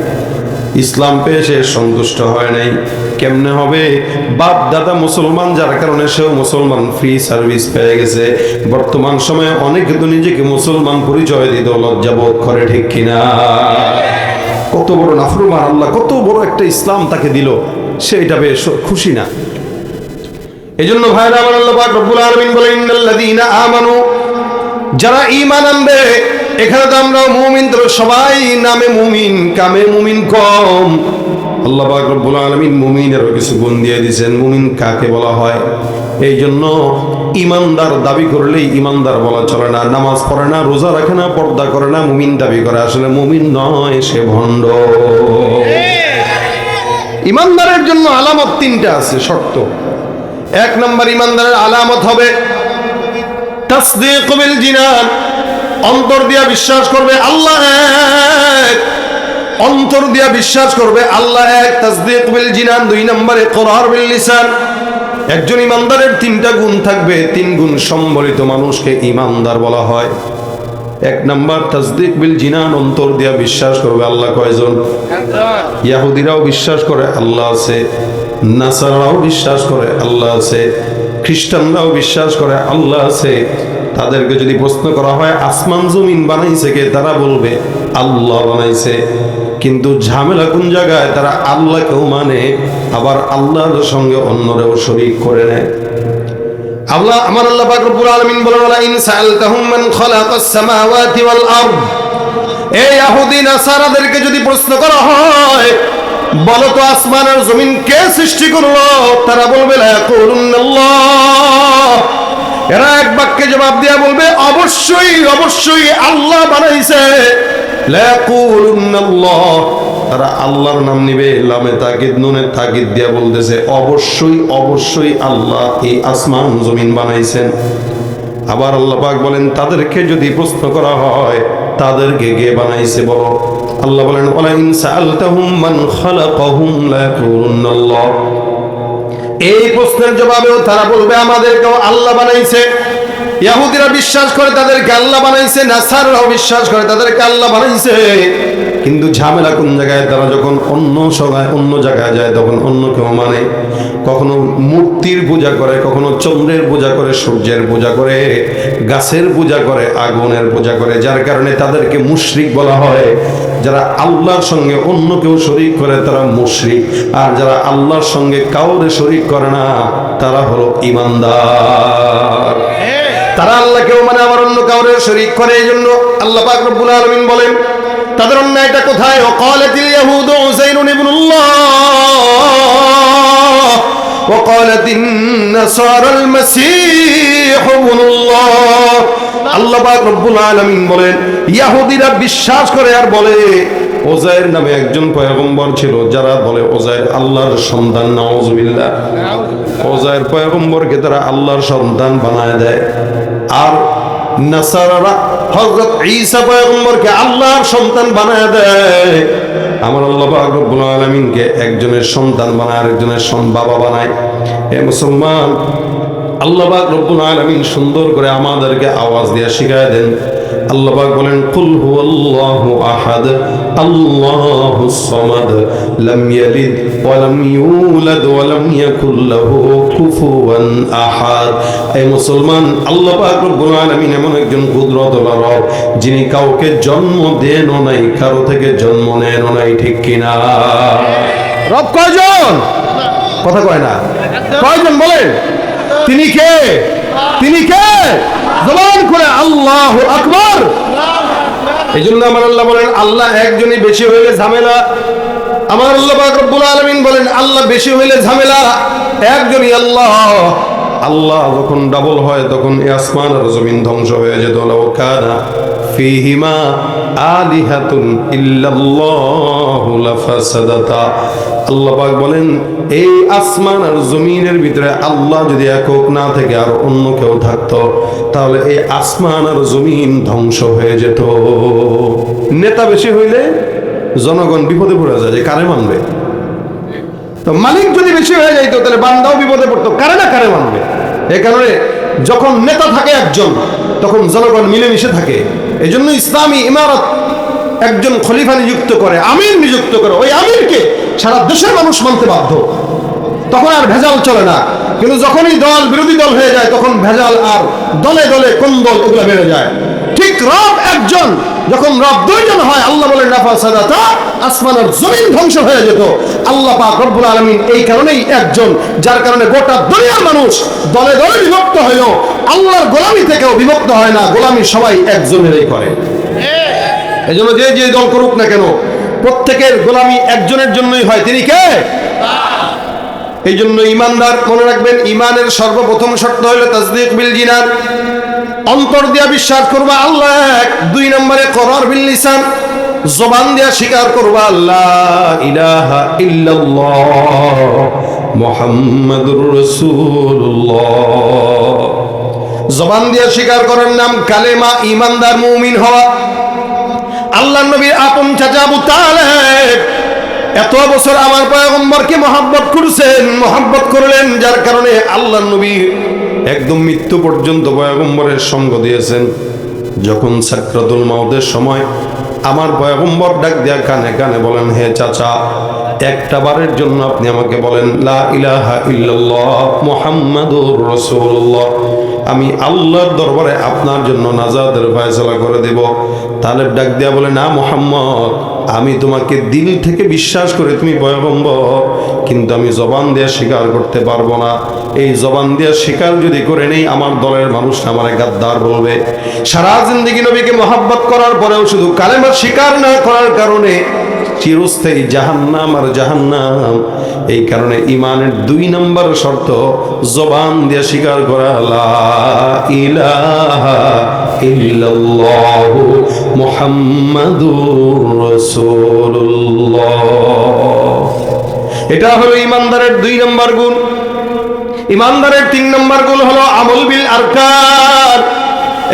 ইসলাম পেয়ে সে সন্তুষ্ট হয় নাই। কেমনে হবে? বাপ দাদা মুসলমান, যার কারণে সেও মুসলমান ফ্রি সার্ভিস পেয়ে গেছে। বর্তমান সময়ে অনেকে তো নিজেকে মুসলমান পরিচয় দিতে লজ্জা বোধ করে, ঠিক কিনা? কত বড় নাফরমান আল্লাহ, কত বড় একটা ইসলাম তাকে দিল, সে এটা বেশ খুশি না। এই জন্য ভাইরা আমার, আল্লাহ পাক রব্বুল আলামিন বলেন ইন্নাল্লাযীনা আমানু, যারা ঈমান আনবে এখানে তো আমরা মুমিন, তো সবাই নামে মুমিন, কামে মুমিন কম। আল্লাহ পাক রব্বুল আলামিন মুমিনেরও কিছু গুণ দিয়ে দিয়েছেন। মুমিন কাকে বলা হয়? এই জন্য ইমানদার দাবি করলেই ইমানদার বলা চলে না। নামাজ পড়ে না, রোজা রাখে না, পর্দা করে না, মুমিন দাবি করে, আসলে মুমিন নয়, সে ভণ্ড। ইমানদারের জন্য আলামত তিনটা আছে, শর্ত। এক নম্বর ইমানদারের আলামত হবে তাসদীক বিল জিনান, অন্তর দিয়া বিশ্বাস করবে আল্লাহ এক, অন্তর দিয়া বিশ্বাস করবে আল্লাহ এক। তাসদীক বিল জিনান। দুই নম্বরে ইকরার বিল লিসান। একজন ইমানদারের তিনটা গুণ থাকবে, তিন গুণ সম্বলিত মানুষকে ইমানদার বলা হয়। এক নাম্বার তাসদীক বিল জিনান, অন্তর দিয়া বিশ্বাস করবে আল্লাহ কয়জন? ইহুদিরাও বিশ্বাস করে আল্লাহ আছে, নাসারাও বিশ্বাস করে আল্লাহ আছে, খ্রিস্টানরাও বিশ্বাস করে আল্লাহ আছে। তাদেরকে যদি প্রশ্ন করা হয় আসমান জমিন বানাইছে কে, তারা বলবে আল্লাহ বানাইছে। কিন্তু ঝামেলা কোন জায়গায়? তারা আল্লাহকেও মানে, আবার আল্লাহর সঙ্গে অন্যরাও শরীক করে নেয়। আল্লাহ, আমার আল্লাহ পাক রব্বুল আলামিন বলেন, ওয়ালা ইন সাআলতাহুম মান খালাকাস সামাওয়াতি ওয়াল আরদ। এই ইহুদি নাসারাদেরকে যদি প্রশ্ন করা হয়, বলো তো আসমান আর জমিন কে সৃষ্টি করলো, তারা বলবে লা ইয়াকুলুনাল্লাহ। এরা এক বাক্যে জবাব দিয়া বলবে অবশ্যই অবশ্যই আল্লাহ বানাইছে। লা ইয়াকুলুনাল্লাহ, তারা আল্লাহর নাম নিবে, লামে তাকিদ নুনে তাকিদ দিয়া বলতেছে অবশ্যই অবশ্যই আল্লাহ এই আসমান জমিন বানাইছেন। আবার আল্লাহ পাক বলেন তাদেরকে যদি প্রশ্ন করা হয় তাদেরকে কে বানাইছে বলো, আল্লাহ বলেন ওয়ালা ইন সাআলতাহুম মান খালাকাহুম লা ইয়াকুলুনাল্লাহ। এই প্রশ্নের জবাবেও তারা বলবে আমাদেরকেও আল্লাহ বানাইছে। ইহুদিরা বিশ্বাস করে তাদেরকে আল্লাহ বানাইছে, নাসারাও বিশ্বাস করে তাদেরকে আল্লাহ বানাইছে। কিন্তু ঝামেলা কোন জায়গায়? তারা যখন অন্য জায়গায় যায় তখন অন্য কেউ মানে, কখনো মূর্তির পূজা করে, কখনো চন্দ্রের পূজা করে, সূর্যের পূজা করে, গাছের পূজা করে, আগুনের পূজা করে, যার কারণে তাদেরকে মুশরিক বলা হয়। যারা আল্লাহর সঙ্গে অন্য কেউ শরীক করে তারা মুশরিক, আর যারা আল্লাহর সঙ্গে কাউরে শরীক করে না তারা হলো ইমানদার। তারা আল্লাহকেও মানে আবার অন্য কাউরে শরীক করে। এই জন্য আল্লাহ পাক রব্বুল আলামিন বলেন তাদের অন্যায়টা কোথায়? ওয়াকালাতিল ইয়াহুদু উযাইরুন ইবনুল্লাহ ওয়াকালাতিন নাসারাল মাসীহু ইবনুল্লাহ। আল্লাহ পাক রব্বুল আলামিন বলেন ইহুদিরা বিশ্বাস করে আর বলে ওজাইর নামে একজন পয়গম্বর ছিল, যারা বলে ওজাইর আল্লাহর সন্তান। নাউযুবিল্লাহ। ওজাইর পয়গম্বরকে তারা আল্লাহর সন্তান বানায় দেয়। আর নাসারারা হযরত ঈসা পয়গম্বরকে আল্লাহর সন্তান বানায় দেয়। আমার আল্লাহ পাক রব্বুল আলামিনকে একজনের সন্তান বানায় আরেকজনের বাবা বানায়। হে মুসলমান, আল্লাহ পাক রব্বুল আলামিন সুন্দর করে আমাদেরকে আওয়াজ দিয়ে শিখায় দেন। আল্লাহ পাক বলেন কুল হুয়াল্লাহু আহাদ আল্লাহুস সামাদ লাম ইয়ালিদ ওয়া লাম ইউলাদ ওয়া লাম ইয়াকুল লাহু কুফুয়ান আহাদ। এই মুসলমান, আল্লাহ পাক রব্বুল আলামিন এমন একজন কুদরতওয়ালা রব যিনি কাউকে জন্ম দেনও নাই, কারো থেকে জন্ম নেনও নাই, ঠিক কিনা? রব কয়জন? কথা কয় না। কয়জন বলেন? তিনি কে? তিনি কে? জবান করে আল্লাহু আকবার। এই জন্য আমার আল্লাহ বলেন আল্লাহ একজনই বেশি হইলে ঝামেলা। আমার আল্লাহ পাক রব্বুল আলামিন বলেন আল্লাহ বেশি হইলে ঝামেলা, একজনই আল্লাহ। আল্লাহ যখন ডাবল হয় তখন এই আসমান আর জমিন ধ্বংস হয়ে যেত। লাউ কানা ফীহিমা আলিহাতুন ইল্লাল্লাহু লাফাসাদাতা। আল্লাহ পাক বলেন এই আসমান আর জমিনের ভিতরে আল্লাহ যদি একক না থেকে আর অন্য কেউ থাকতো তাহলে এই আসমান আর জমিন ধ্বংস হয়ে যেত। নেতা বেশি হইলে জনগণ বিপদে পড়ে যায়, যে কারে মানবে। তো মালিক যদি বেশি হয়ে যাইতো তাহলে বান্দাও বিপদে পড়তো, কারে না কারে মানবে। এই কারণে যখন নেতা থাকে একজন তখন জনগণ মিলেমিশে থাকে। এই জন্য ইসলামী ইমারত একজন খলিফা নিযুক্ত করে, আমির নিযুক্ত করে, ওই আমিরকে সারা দেশের মানুষ মানতে বাধ্য, তখন আর ভেজাল চলে না। কিন্তু যখনই দল বিরোধী দল হয়ে যায় তখন ভেজাল আর দলে দলে কোন দল এগুলো বেড়ে যায়। ঠিক রব একজন, যখন রব দুইজন হয় আল্লাহ বলেন লাফাসাদাতা, আসমান আর জমিন ধ্বংস হয়ে যেত। আল্লাহ পাক রব্বুল আলামিন এই কারণেই একজন, যার কারণে গোটা দুনিয়ার মানুষ দলে দলে বিভক্ত হলেও আল্লাহর গোলামি থেকেও বিভক্ত হয় না, গোলামি সবাই একজনেরই করে। এজন্য যে যে দল করুক না কেন প্রত্যেকের গোলামি একজনের জন্যই হয়, তিনি কে? এই জন্য ইমানদার মনে রাখবেন, ইমানের সর্বপ্রথম শর্ত হলো তাসদীক বিল জিনান, অন্তর দিয়া বিশ্বাস করবা আল্লাহ এক। 2 নম্বরে করার বিল লিসান, জবান দিয়া স্বীকার করবা আল্লাহ ইলাহা ইল্লাল্লাহ মুহাম্মাদুর রাসূলুল্লাহ। জবান দিয়া স্বীকার করার নাম কালেমা, ইমানদার মুমিন হওয়া। আল্লাহর নবীর আপন চাচা আবু তালেব এত বছর আমার পয়গম্বরকে মহব্বত করছেন, মহব্বত করলেন, যার কারণে আল্লাহর নবী একদম মৃত্যু পর্যন্ত পয়গম্বরের সঙ্গ দিয়েছেন। যখন সাকরাতুল মাউতের সময় আমার পয়গম্বর ডাক দিয়া কানে কানে বলেন, হে চাচা, একটা বারের জন্য আপনি আমাকে বলেন লা ইলাহা ইল্লাল্লাহ মুহাম্মাদুর রাসূলুল্লাহ, আমি আল্লাহর দরবারে আপনার জন্য নাজাতের ফয়সালা করে দেব। তালেব ডাক দিয়া বলে, না মুহাম্মদ, আমি তোমাকে দিল থেকে বিশ্বাস করে তুমি পয়গম্বর, কিন্তু আমি জবান দিয়ে স্বীকার করতে পারবো না। এই জবান দিয়ে স্বীকার যদি করে নেই, আমার দলের মানুষ আমারে গাদ্দার বলবে। সারা জিন্দেগি নবীকে মহব্বত করার পরেও শুধু কালেমা স্বীকার না করার কারণে চিরস্থায়ী জাহান্নাম আর জাহান্নাম। এই কারণে ইমানের 2 নম্বর শর্ত জবান দিয়ে স্বীকার করা লা ইলাহা ইল্লাল্লাহু মুহাম্মাদুর রাসূলুল্লাহ। এটা হলো ইমানদারের 2 নম্বর গুণ। ইমানদারের 3 নম্বর গুণ হলো আমল বিল আরকান।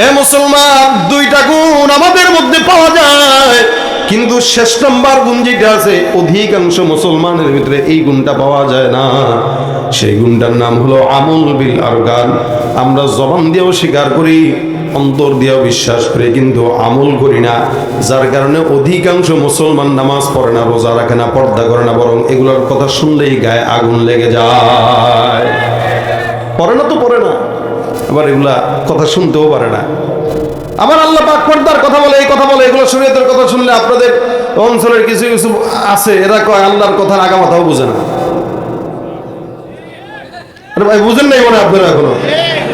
এ মুসলমান, 2টা গুণ আমাদের মধ্যে পাওয়া যায়, কিন্তু শেষ নম্বর গুণ যেটা আছে অধিকাংশ মুসলমানের ভিতরে এই গুণটা পাওয়া যায় না। সেই গুণটার নাম হলো আমল বিল আরকান। আমরা জবান দিয়েও স্বীকার করি, অন্তর দিয়েও বিশ্বাস করি, কিন্তু আমল করি না। যার কারণে অধিকাংশ মুসলমান নামাজ পড়ে না, রোজা রাখে না, পর্দা করে না, বরং এগুলোর কথা শুনলেই গায়ে আগুন লেগে যায়। পড়ে না তো পড়ে না, আবার এগুলা কথা শুনতেও পারে না। আমার আল্লাহ পাক পর্দার কথা বলে, এই কথা বলে, এগুলো শরীয়তের কথা শুনলে আপনাদের অঞ্চলের কিছু কিছু আছে, এরা কয় আল্লাহর কথার আগা মাথাও বুঝে না। আরে ভাই, বুঝেন নাই মনে আপনারা এখনো?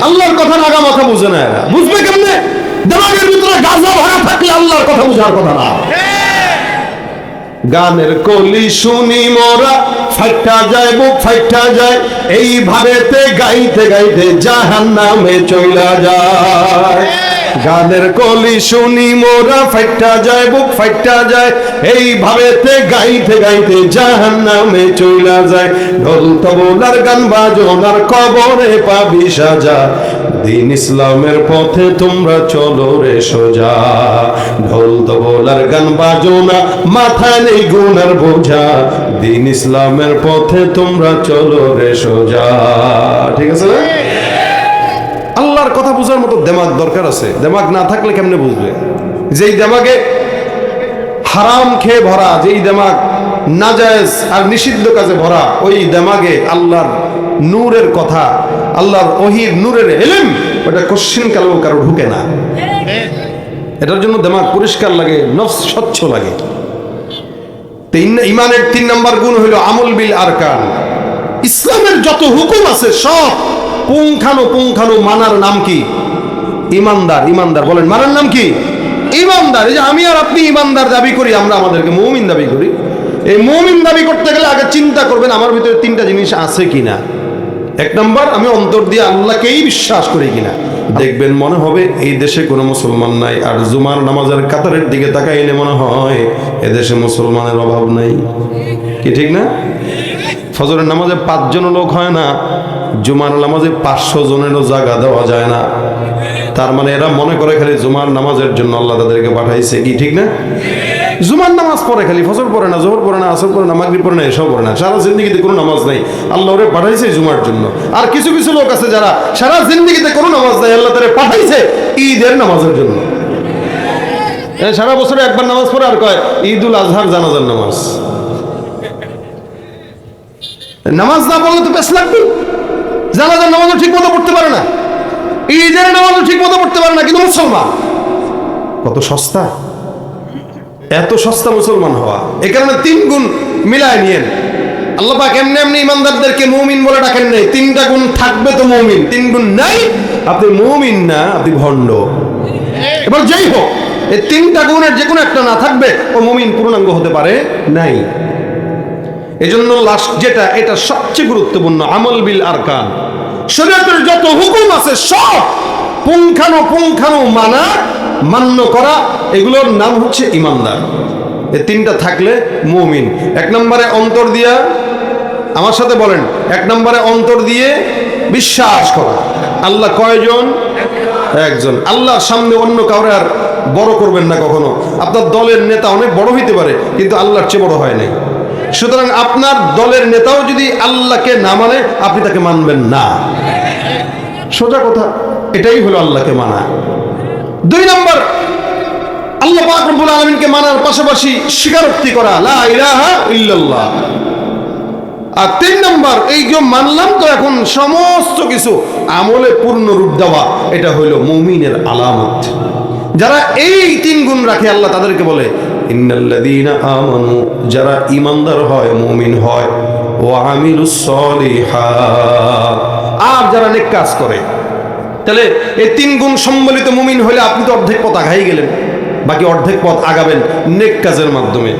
আল্লাহর কথার আগা মাথা বুঝে না এরা। বুঝবে কেমনে? দেমাগের ভিতরে গাজা ভরা থাকলে আল্লাহর কথা বুঝার কথা না। গানের কলি শুনি মোরা ফাইটা যায়, বুক ফাইটা যায়, এই ভাবেতে গাইতে গাইতে জাহান্নামে চইলা যায়। গানের কলি শুনি মোরা ফাইটা যায়, বুক ফাইটা যায়, এই ভাবেতে গাইতে গাইতে জাহান্নামে চইলা যায়। ঢোল তবলার গান বাজনার কবরে পাবি সাজা, দিন ইসলামের পথে তোমরা চলো রে সোজা। ঢোল তবলার গান বাজনা, মাথায় নেই গুনার বোঝা, দিন ইসলামের পথে তোমরা চলো রে সোজা। ঠিক আছে না? আল্লাহর কথা বোঝার মতো দেমাগ দরকার আছে। দেমাগ না থাকলে কেমনে বুঝবে? যেই দেমাগে হারাম খেয়ে ভরা, যেই দেমাগ নাজায়েজ আর নিষিদ্ধ কাজে ভরা, ওই দেমাগে আল্লাহর নূরের কথা, আল্লাহর ওহীর নূরের ইলম, ওটা কোশ্চিন কালেও কারো ঢুকে না। এটার জন্য দেমাগ পরিষ্কার লাগে, নফস স্বচ্ছ লাগে। ইমানের 3 নম্বর গুণ হলো আমল বিল আরকান। ইসলামের যত হুকুম আছে সব পুঙ্খানু মানার নাম কি? ইমানদার। ইমানদার বলেন, মানার নাম কি? ইমানদার। এই যে আমি আর আপনি ইমানদার দাবি করি, আমরা আমাদেরকে মুমিন দাবি করি। এই মুমিন দাবি করতে গেলে আগে চিন্তা করবেন আমার ভিতরে 3টা জিনিস আছে কিনা। 1 নম্বর, আমি অন্তর দিয়ে আল্লাহকেই বিশ্বাস করি কিনা। দেখবেন মনে হবে এই দেশে কোনো মুসলমান নাই, আর জুমার নামাজের কাতারের দিকে তাকাইলে মনে হয় এদেশে মুসলমানের অভাব নাই। কি ঠিক না? ফজরের নামাজে 5 জন লোক হয় না, জুমার নামাজে 500 জনেরও জায়গা দেওয়া যায় না। তার মানে এরা মনে করে খালি জুমার নামাজের জন্য আল্লাহ তাদেরকে পাঠাইছে। কি ঠিক না? জুমার নামাজ পড়ে, খালি ফজর পড়ে না, জোহর পড়ে না, আসর পড়ে না, মাগরিব পড়ে না, এসব পড়ে না, সারা জিন্দেগিতে কোনো নামাজ নাই, আল্লাহ ওরে পাঠাইছে জুমার জন্য। আর কিছু কিছু লোক আছে যারা সারা জিন্দেগিতে কোনো নামাজ নাই, আল্লাহ তাদের পাঠাইছে ঈদের নামাজের জন্য। সারা বছরে একবার নামাজ পড়ে আর কয় ঈদুল আজহার জানাজার নামাজ। নামাজ না পড়লে তো বেশ লাগবে। জানাজার নামাজও ঠিক মতো পড়তে পারে না, ঈদের নামাজও ঠিক মতো পড়তে পারে না, কিন্তু মুসলমান। কত সস্তা, এত সস্তা মুসলমান হওয়া। এই কারণে 3 গুণ মিলায় নিয়েন। আল্লাহ পাক এমনি এমনি ইমানদারদেরকে মুমিন বলে ডাকেন নাই। 3টা গুণ থাকবে তো মুমিন, 3 গুণ নাই আপনি মুমিন না, আপনি ভণ্ড। এবার যাই হোক, এই তিনটা গুণের যে কোনো একটা না থাকবে ও মুমিন পূর্ণাঙ্গ হতে পারে নাই। এজন্য লাস্ট যেটা, এটা সবচেয়ে গুরুত্বপূর্ণ, আমল বিল আরকান। শরীয়তের যত হুকুম আছে সব পুঙ্খানু মান্য করা, এগুলোর নাম হচ্ছে ইমানদার। এই তিনটা থাকলে মুমিন। এক নম্বরে অন্তর দিয়া, আমার সাথে বলেন, এক নম্বরে অন্তর দিয়ে বিশ্বাস করা আল্লাহ কয়জন? একজন। আল্লাহর সামনে অন্য কাউরে আর বড় করবেন না কখনো। আপনার দলের নেতা অনেক বড় হইতে পারে, কিন্তু আল্লাহর চেয়ে বড় হয় নাই। সুতরাং আপনার দলের নেতাও যদি আল্লাহকে না মানে, আপনি তাকে মানবেন না। সোজা কথা, এটাই হলো আল্লাহকে মানা। দুই নম্বর, আল্লাহ পাক রব্বুল আলামিনকে মানার পাশাপাশি স্বীকারোক্তি করা, লা ইলাহা ইল্লাল্লাহ। আর তিন নম্বর, এই যে মানলাম তো এখন সমস্ত কিছু আমলে পূর্ণ রূপ দেওয়া, এটা হলো মুমিনের আলামত। যারা এই তিন গুণ রাখে আল্লাহ তাদেরকে বলে ইন্নাল্লাযীনা আমানু, যারা ঈমানদার হয়, মুমিন হয়, ওয়া আমিলুস সলিহাত, আর যারা নেক কাজ করে। তাহলে এই তিন গুণ সম্বলিত মুমিন হলে আপনি তো অর্ধেক পথ আগাই গেলেন, বাকি অর্ধেক পথ আগাবেন নেক কাজের মাধ্যমে।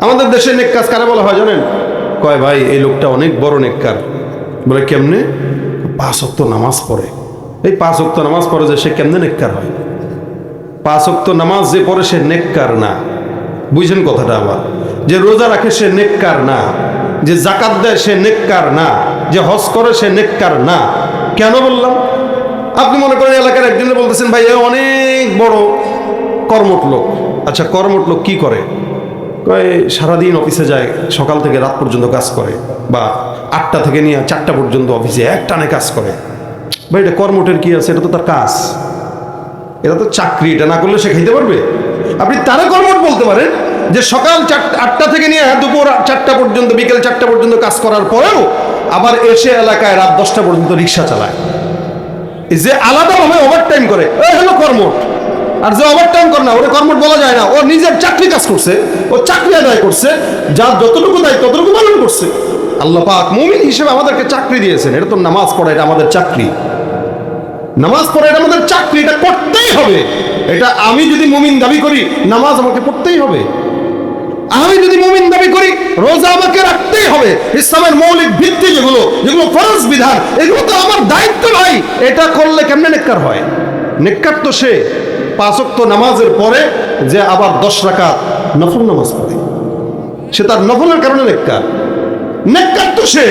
আমাদের দেশে নেক কাজ কারা বলা হয় জানেন? কয় ভাই এই লোকটা অনেক বড় নেককার। বলে কেমনে? 5 ওয়াক্ত নামাজ পড়ে। এই 5 ওয়াক্ত নামাজ পড়ে যে সে কেমনে নেককার হয়? 5 ওয়াক্ত নামাজ যে পড়ে সে নেককার না। বুঝছেন কথাটা? আবার যে রোজা রাখে সে নেককার না, যে যাকাত দেয় সে নেককার না, যে হজ করে সে নেককার না। কেন বললাম? আপনি মনে করেন এলাকার একজনে বলতেছেন ভাই এ অনেক বড় কর্মঠ লোক। আচ্ছা কর্মঠ লোক কি করে? কয় সারাদিন অফিসে যায়, সকাল থেকে রাত পর্যন্ত কাজ করে, বা 8টা থেকে নিয়ে 4টা পর্যন্ত অফিসে একটানে কাজ করে। ভাই এটা কর্মঠের কি আছে? এটা তো তার কাজ, এটা তো চাকরি। এটা না করলে সে খাইতে পারবে? আপনি তারা কর্মঠ বলতে পারেন যে সকাল 8টা থেকে নিয়ে দুপুর 4টা পর্যন্ত, বিকেল 4টা পর্যন্ত কাজ করার পরেও আবার এসে এলাকায় রাত 10টা পর্যন্ত রিক্সা চালায়। এই যে আলাদাভাবে ওভারটাইম করে, ও হলো কর্মঠ। আর যে ওভারটাইম করে না, ওরে কর্মঠ বলা যায় না। ও নিজের চাকরি কাজ করছে, ও চাকরি আদায় করছে, যার যতটুকু দায় ততটুকু পালন করছে। আল্লাহ পাক মুমিন হিসেবে আমাদেরকে চাকরি দিয়েছেন। এটা তো নামাজ পড়া, এটা আমাদের চাকরি। নামাজ পড়া এটা আমাদের চাকরি, এটা করতেই হবে। এটা আমি যদি মুমিন দাবি করি, নামাজ আমাকে পড়তেই হবে। আমি যদি মুমিন দাবি করি, রোজা আমাকে রাখতেই হবে। ইসলামের মৌলিক ভিত্তি যেগুলো ফরজ বিধান, এগুলো তো আমার দায়িত্ব ভাই। এটা করলে কেমনে নেককার হয়? নেককার তো সে 5 ওয়াক্ত নামাজের পরে যে আবার 10 রাকাত নফল নামাজ পড়ে, সে তার নফলের কারণে নেককার। নেককার তো সে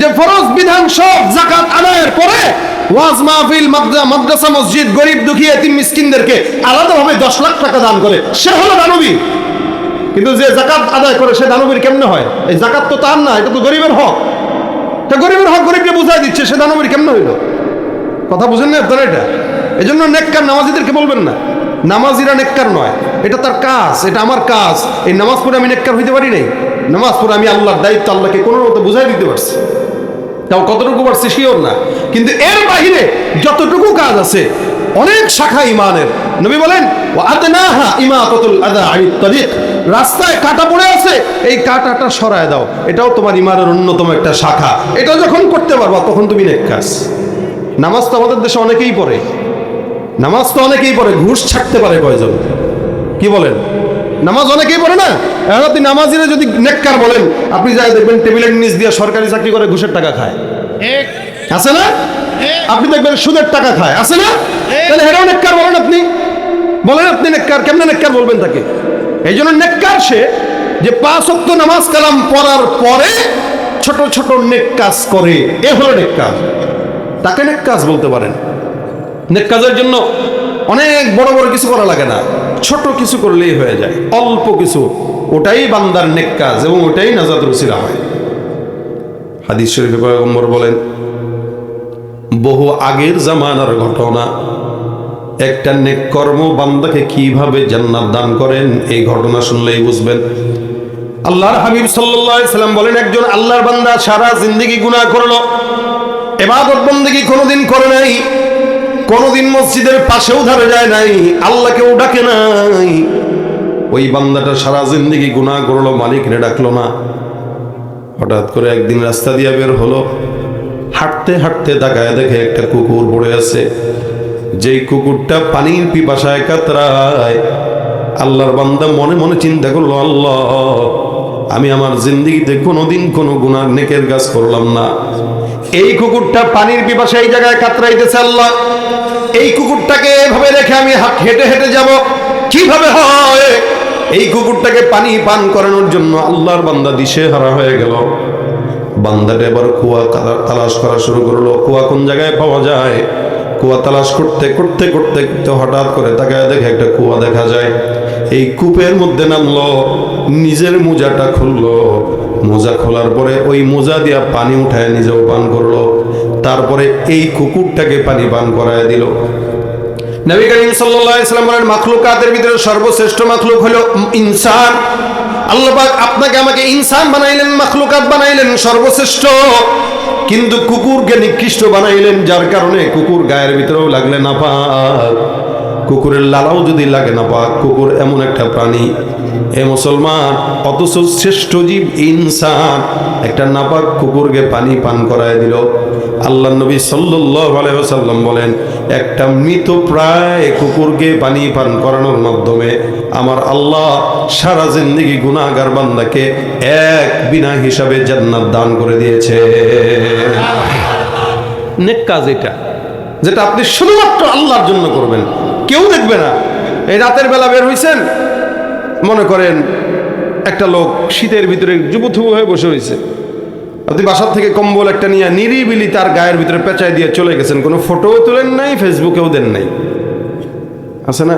যে ফরজ বিধান সব যাকাত আদায়ের পরে ওয়াজ মাহফিল, মাদ্রাসা, মসজিদ, গরিব দুঃখী এতিম মিসকিনদেরকে আলাদাভাবে 10 লাখ টাকা দান করে, সে হলো দানবী। কিন্তু যে যাকাত আদায় করে সে দানবীর কেমনে হয়? এই যাকাত তো তার না, এটা তো গরিবের হক। তা গরিবের হক গরিবকে বুঝাই দিচ্ছে, সে দানবীর কেমনে হইল? কথা বুঝেন না আপনারা? এটা এই জন্য নেককার নামাজিদেরকে বলবেন না, নামাজিরা নেককার নয়। এটা তার কাজ, এটা আমার কাজ। এই নামাজ পড়ে আমি নেককার হইতে পারি নাই। নামাজ পড়ে আমি আল্লাহর দায়িত্ব আল্লাহকে কোনো মতো বুঝাই দিতে পারছি। তাও কতটুকু পারছি শিওর না, কিন্তু এর বাহিরে যতটুকু কাজ আছে, অনেক শাখা ইমানের। নবী বলেন ওয়া আদনাহা ইমাতাতুল আযা আনিত তারিক, রাস্তায় কাঁটা পড়ে আছে, এই কাঁটাটা সরায় দাও, এটাও তোমার ইমানের অন্যতম একটা শাখা। এটা যখন করতে পারবা তখন তুমি নেককার। নামাজ তো আমাদের দেশে অনেকেই পড়ে, নামাজ তো অনেকেই পড়ে, ঘুষ ছাড়তে পারে কয়জন? কি বলেন? নামাজ অনেকেই পড়ে না। এখন আপনি নামাজিরা যদি নেককার বলেন, আপনি যাই দেখবেন টেবিলের নিচ দিয়ে সরকারি চাকরি করে ঘুষের টাকা খায়, আছে না? আপনি দেখবেন সুদের টাকা খায়, আছে না? তাহলে এটাও নেককার বলেন আপনি? বলেন আপনি নেককার? কেমনে নেককার বলবেন তাকে? এই জন্য নেককার সে যে 5 ওয়াক্ত নামাজ কালাম পড়ার পরে ছোট ছোট নেক কাজ করে, এ হলো নেককার। তাকে নেক কাজ বলতে পারেন। নেক কাজের জন্য অনেক বড় বড় কিছু করা লাগে না, ছোট কিছু করলেই হয়ে যায়, অল্প কিছু, ওটাই বান্দার নেক কাজ এবং ওটাই নাজাতুল উসিলা হয়। হাদিস শরীফে পয়গম্বর বলেন, বহু আগের জামানার ঘটনা, একটা নেক কর্ম বান্দাকে কিভাবে জান্নাত দান করেন, এই ঘটনা শুনলেই বুঝবেন। আল্লাহর হাবিব সাল্লাল্লাহু আলাইহি সাল্লাম বলেন, একজন আল্লাহর বান্দা সারা জিন্দেগি গুনাহ করলো, ইবাদত বন্দেগী কোনোদিন করে নাই, কোনোদিন মসজিদের পাশেও ধারে যায় নাই, আল্লাহকেও ডাকে নাই। ওই বান্দাটা সারা জিন্দেগি গুনাহ করলো, মালিকরে ডাকলো না। হঠাৎ করে একদিন রাস্তা দিয়ে বের হলো, হাঁটতে হাঁটতে তাকায় দেখে একটা কুকুর পড়ে আছে। যেই কুকুরটা পানির পিপাসায় কাতরায়, আল্লাহর বান্দা মনে মনে চিন্তা করলো, আল্লাহ আমি আমার জিন্দেগিতে কোনোদিন কোনো গুনাহ নেকের কাজ করলাম না, এই কুকুরটা পানির পিপাসায় এই জায়গায় কাতরাইতেছে, আল্লাহ এই কুকুরটাকে এভাবে রেখে আমি হেঁটে হেঁটে যাব, কিভাবে হয়? এই কুকুরটাকে পানি পান করানোর জন্য আল্লাহর বান্দা দিশেহারা হয়ে গেল। বান্দাটা এবার কুয়া তালাশ করা শুরু করলো, কুয়া কোন জায়গায় পাওয়া যায়। কুয়া তালাশ করতে করতে করতে হঠাৎ করে তাকায় দেখে একটা কুয়া দেখা যায়। এই কূপের মধ্যে নামলো, নিজের মোজাটা খুললো, মোজা খোলার পরে ওই মোজা দিয়া পানি উঠায় নিজেও পান করলো, তারপরে এই কুকুরটাকে পানি পান করায় দিল। নবী করিম সাল্লাল্লাহু আলাইহি ওয়াসাল্লাম বলেন, মাখলুকাতের ভিতরে সর্বশ্রেষ্ঠ মাখলুক হলো ইনসান। আল্লাহ পাক আপনাকে আমাকে ইনসান বানাইলেন, মাখলুকাত বানাইলেন সর্বশ্রেষ্ঠ, কিন্তু কুকুরকে নিকৃষ্ট বানাইলেন, যার কারণে কুকুর গায়ের ভিতরেও লাগলে নাপাক, কুকুরের লালাও যদি লাগে নাপাক। কুকুর এমন একটা প্রাণী এ মুসলমান, অথচ শ্রেষ্ঠ জীব ইনসান একটা নাপাক কুকুরকে পানি পান করায় দিল। আল্লাহ নবী সাল্লাল্লাহু আলাইহি ওয়াসাল্লাম বলেন, একটা মৃত প্রায় কুকুরকে পানি পান করানোর মাধ্যমে আমার আল্লাহ সারা জিন্দেগি গুনাহগার বান্দাকে এক বিনা হিসাবে জান্নাত দান করে দিয়েছে। নেক কাজ এটা, যেটা আপনি শুধুমাত্র আল্লাহর জন্য করবেন, কেউ দেখবে না। এই রাতের বেলা বের হইছেন, মনে করেন একটা লোক শীতের ভিতরে যুবথুবু হয়ে বসে হয়েছে, আপনি বাসার থেকে কম্বল একটা নিয়ে নিরিবিলি তার গায়ের ভিতরে পেঁচায় দিয়ে চলে গেছেন, কোনো ফটোও তোলেন নাই, ফেসবুকেও দেন নাই। আছে না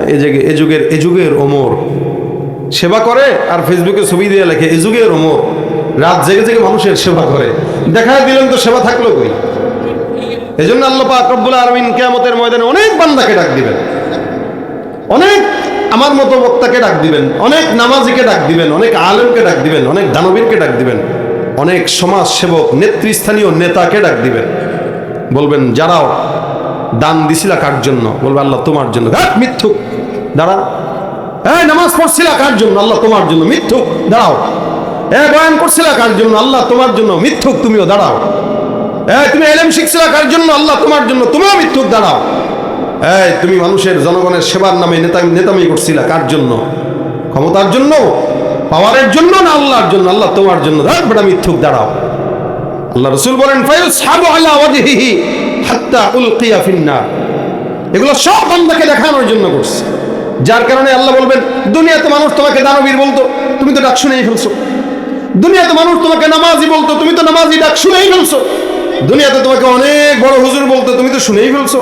এ যুগের ওমর সেবা করে, আর ফেসবুকে ছবি দিয়ে লেখে এ যুগের ওমর, রাত জেগে জেগে মানুষের সেবা করে। দেখায় দিলেন তো সেবা থাকলো কই? এজন্য আল্লাহ পাক রব্বুল আলামিন কিয়ামতের ময়দানে অনেক বান্দাকে ডাক দিবেন, অনেক আমার মতো বক্তাকে ডাক দিবেন, অনেক নামাজিকে ডাক দিবেন, অনেক আলেমকে ডাক দিবেন, অনেক দানবীরকে ডাক দিবেন, অনেক সমাজ সেবক নেতৃস্থানীয় নেতাকে ডাক দিবেন। বলবেন, যারাও দান দিছিলা কার জন্য? বলবে, আল্লাহ তোমার জন্য। মিথ্যুক, দাঁড়া। নামাজ পড়ছিলা কার জন্য? আল্লাহ তোমার জন্য। মিথ্যুক, দাঁড়াও। বয়ান করছিলা কার জন্য? আল্লাহ তোমার জন্য। মিথ্যুক, তুমিও দাঁড়াও। তুমি ইলম শিখছিলা কার জন্য? আল্লাহ তোমার জন্য। তুমিও মিথ্যুক, দাঁড়াও। তুমি মানুষের জনগণের সেবার নামে নেতামি করছিলা কার জন্য? ক্ষমতার জন্য, পাওয়ারের জন্য, না আল্লাহর জন্য? আল্লাহ তোমার জন্য। বেটা মিথ্যুক, দাঁড়াও। আল্লাহ রাসূল বলেন, ফায়ুসহাবু আলা ওয়াজহিহি হাত্তা উলকিয়া ফিন্নার। এগুলো সব বান্দাকে দেখানোর জন্য করছে, যার কারণে আল্লাহ বলবেন, দুনিয়াতে মানুষ তোমাকে দানবীর বলতো, তুমি তো ডাক শুনেই ফেলছো। দুনিয়াতে মানুষ তোমাকে নামাজি বলতো, তুমি তো নামাজি ডাক শুনেই ফেলছো। দুনিয়াতে তোমাকে অনেক বড় হুজুর বলতো, তুমি তো শুনেই ফেলছো।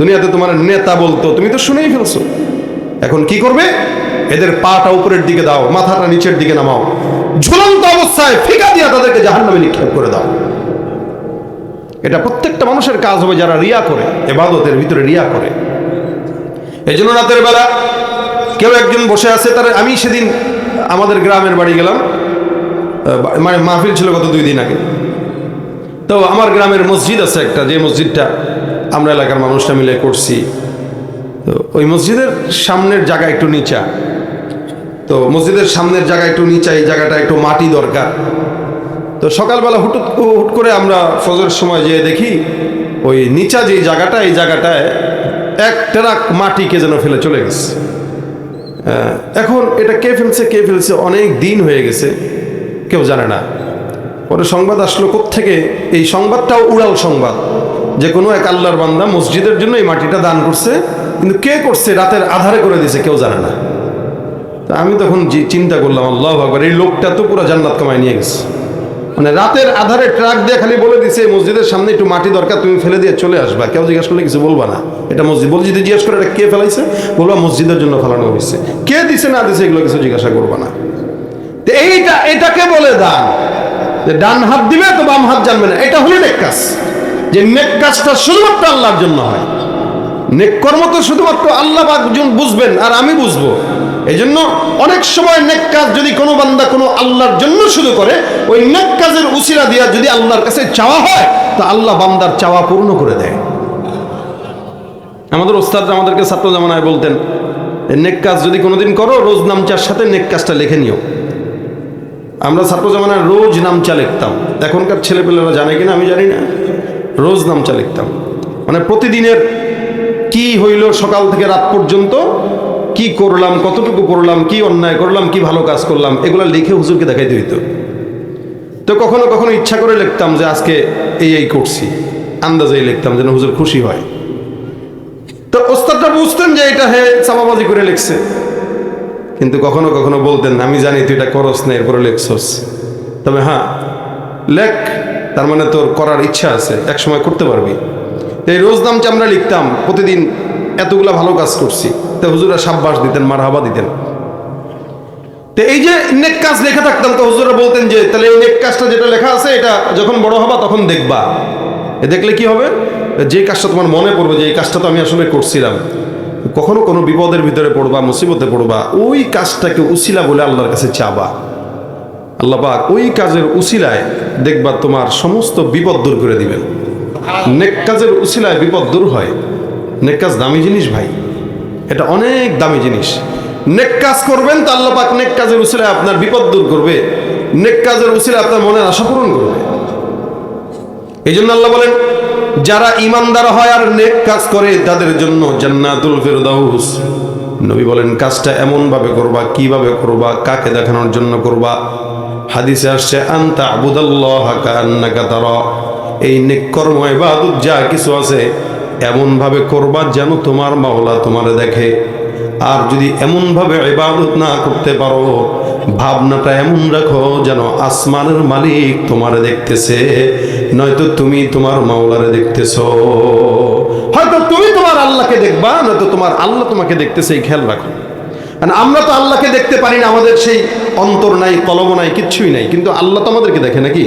দুনিয়াতে তোমার নেতা বলতো, তুমি তো শুনেই ফেলছো। এখন কি করবে? এদের পাটা উপরের দিকে দাও, মাথাটা নিচের দিকে নামাও, ঝুলন্ত অবস্থায় ফিকা দিয়া তাদেরকে জাহান্নামে নিক্ষেপ করে দাও। এটা প্রত্যেকটা মানুষের কাজ হবে যারা রিয়া করে, ইবাদতের ভিতরে রিয়া করে। এই জন্য রাতের বেলা কেউ একজন বসে আছে, তার আমি সেদিন আমাদের গ্রামের বাড়ি গেলাম, মানে মাহফিল ছিল গত 2 দিন আগে। তো আমার গ্রামের মসজিদ আছে একটা, যে মসজিদটা আমরা এলাকার মানুষরা মিলে করছি। তো ওই মসজিদের সামনের জায়গা একটু নিচা, তো মসজিদের সামনের জায়গা একটু নিচা, এই জায়গাটা একটু মাটি দরকার। তো সকালবেলা হুট করে আমরা ফজরের সময় যেয়ে দেখি ওই নিচা যে জায়গাটা, এই জায়গাটায় এক ট্রাক মাটি কে যেন ফেলে চলে গেছে। এখন এটা কে ফেলছে অনেক দিন হয়ে গেছে, কেউ জানে না। পরে সংবাদ আসলো কোত্থেকে, এই সংবাদটাও উড়াল সংবাদ, যে কোনো এক আল্লাহর বান্দা মসজিদের জন্য এই মাটিটা দান করছে, কিন্তু কে করছে রাতের আধারে করে দিয়েছে, কেউ জানে না। তা আমি তখন চিন্তা করলাম, আল্লাহু আকবার, এই লোকটা তো পুরো জান্নাত কামায় নিয়ে গেছে। মানে রাতের আধারে ট্রাক দিয়ে খালি বলে দিছে মসজিদের সামনে একটু মাটি দরকার, তুমি ফেলে দিয়ে চলে আসবা। কেউ জিজ্ঞাসা করলে কিছু বলবা না, এটা মসজিদে জিজ্ঞেস করে এটা কে ফেলাইছে, বলবা মসজিদের জন্য ফেলানো হয়েছে। কে দিছে না দিছে এগুলো কিছু জিজ্ঞাসা করবা না। এটাকে বলে দান, যে ডান হাত দিবে তো বাম হাত জানবে না। এটা হলো নেক কাজ, যে নেক কাজটা শুধুমাত্র আল্লাহর জন্য হয়। নেক কর্ম তো শুধুমাত্র আল্লাহ বুঝবেন আর আমি বুঝবো। এই জন্য অনেক সময় নেক কাজ যদি কোনো বান্দা কোনো আল্লাহর জন্য শুরু করে, ওই নেক কাজের উসিলা দিয়া যদি আল্লাহর কাছে চাওয়া হয়, তা আল্লাহ বান্দার চাওয়া পূর্ণ করে দেয়। আমাদের ওস্তাদরা আমাদেরকে ছাত্র জামানায় বলতেন, নেক কাজ যদি কোনোদিন করো, রোজ নামচার সাথে নেক কাজটা লিখে নিও। আমরা ছাত্র জামানায় রোজ নামচা লিখতাম। এখনকার ছেলেপেলেরা জানে কিনা আমি জানি না, রোজ নামচা লিখতাম। মানে প্রতিদিনের কি হইল সকাল থেকে রাত পর্যন্ত, কি করলাম, কতটুকু করলাম, কি অন্যায় করলাম, কি ভালো কাজ করলাম, এগুলা লিখে হুজুরকে দেখাইতে হইতো। তো কখনো কখনো ইচ্ছা করে লিখতাম যে আজকে এই করছি, আন্দাজেই লিখতাম যেন হুজুর খুশি হয়। তো ওস্তাদটা বুঝতেন যে এটা হে চাপাবাজি করে লিখছে, কিন্তু কখনো কখনো বলতেন, আমি জানি তুই এটা করস না, এরপরে লেখছস, তবে হ্যাঁ লেখ, তার মানে তোর করার ইচ্ছা আছে, এক সময় করতে পারবি। এই রোজ নামটা আমরা লিখতাম, প্রতিদিন এতগুলা ভালো কাজ করছি, তো হুজুরা সাব্বাস দিতেন, মারহাবা দিতেন। তো এই যে নেক কাজ লেখা থাকতাম, তো হুজুরা বলতেন যে তাহলে এই নেক কাজটা যেটা লেখা আছে এটা যখন বড় হবা তখন দেখবা, দেখলে কি হবে, যে কাজটা তোমার মনে পড়বে যে এই কাজটা তো আমি আসলে করছিলাম, কখনো কোনো বিপদের ভিতরে পড়বা, মুসিবতে পড়বা, ওই কাজটাকে উসিলা বলে আল্লাহর কাছে চাবা, আল্লাহ পাক ওই কাজের উসিলায় দেখবা তোমার সমস্ত বিপদ দূর করে দিবেন। নেক কাজের উসিলায় বিপদ দূর হয়। নেক কাজ দামি জিনিস ভাই, এটা অনেক দামি জিনিস। নেক কাজ করবেন তো আল্লাহ পাক নেক কাজের উসিলায় আপনার বিপদ দূর করবে, নেক কাজের উসিলায় আপনার মনের আশা পূরণ করবে। এই জন্য আল্লাহ বলেন, যারা ইমানদার হয় আর নেক কাজ করে তাদের জন্য জান্নাতুল ফিরদাউস। নবী বলেন কাজটা এমন ভাবে করবা, কিভাবে করবা, কাকে দেখানোর জন্য করবা। হাদিসে আসছে আনতা আবুদাল্লাহ কান্নাকা তারা, এই নেক কর্ম ইবাদত যা কিছু আছে এমন ভাবে করবা যেন তোমার মাওলা তোমারে দেখে। আর যদি এমন ভাবে ইবাদত না করতে পারো, ভাবনাটা এমন রাখো যেন আসমানের মালিক তোমারে দেখতেছে, নয়তো তুমি তোমার মাওলারে দেখতেছো। হয়তো তুমি তোমার আল্লাহকে দেখবা, নয়তো তোমার আল্লাহ তোমাকে দেখতেছে, এই খেয়াল রাখো। আমরা তো আল্লাহকে দেখতে পারি না, আমাদের সেই অন্তর নাই, কলম নাই, কিচ্ছুই নাই, কিন্তু আল্লাহ তো আমাদেরকে দেখে নাকি?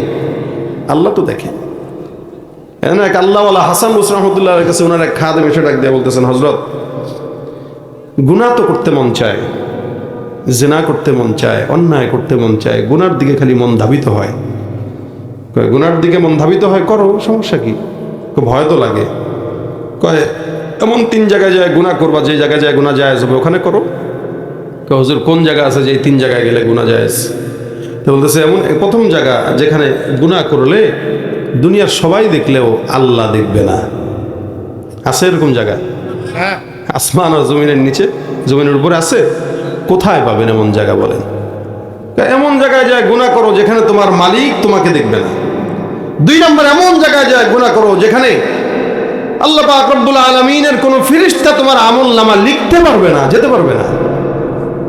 আল্লাহ তো দেখে। এক আল্লাহওয়ালা হাসান বসরি রাহমাতুল্লাহর কাছে ওনার এক খাদেম এসে ডাক দিয়ে বলতেছেন, হযরত গুনাহ তো করতে মন চায়, জিনা করতে মন চায়, অন্যায় করতে মন চায়, গুনার দিকে খালি মন ধাবিত হয়। গুনার দিকে মন ধাবিত হয়, করো, সমস্যা কি? ভয় তো লাগে। কয় এমন 3 জায়গায় যায় গুনাহ করবা, যে জায়গায় যায় গুনাহ জায়েজ হবে ওখানে করো। হুজুর কোন জায়গা আছে যে এই 3 জায়গায় গেলে গুনাহ জায়েজ? তো বলতেছে এমন প্রথম জায়গা যেখানে গুনাহ করলে দুনিয়ার সবাই দেখলেও আল্লাহ দেখবে না। আছে এরকম জায়গা? আসমান আর জমিনের নিচে, জমিনের উপরে আছে? কোথায় পাবেন এমন জায়গা বলেন? এমন জায়গায় যায় গুনাহ করো যেখানে তোমার মালিক তোমাকে দেখবে না। 2 নম্বর, এমন জায়গায় যায় গুনাহ করো যেখানে আল্লাহ পাক রব্বুল আলামিনের কোনো ফেরেশতা তোমার আমলনামা লিখতে পারবে না, যেতে পারবে না।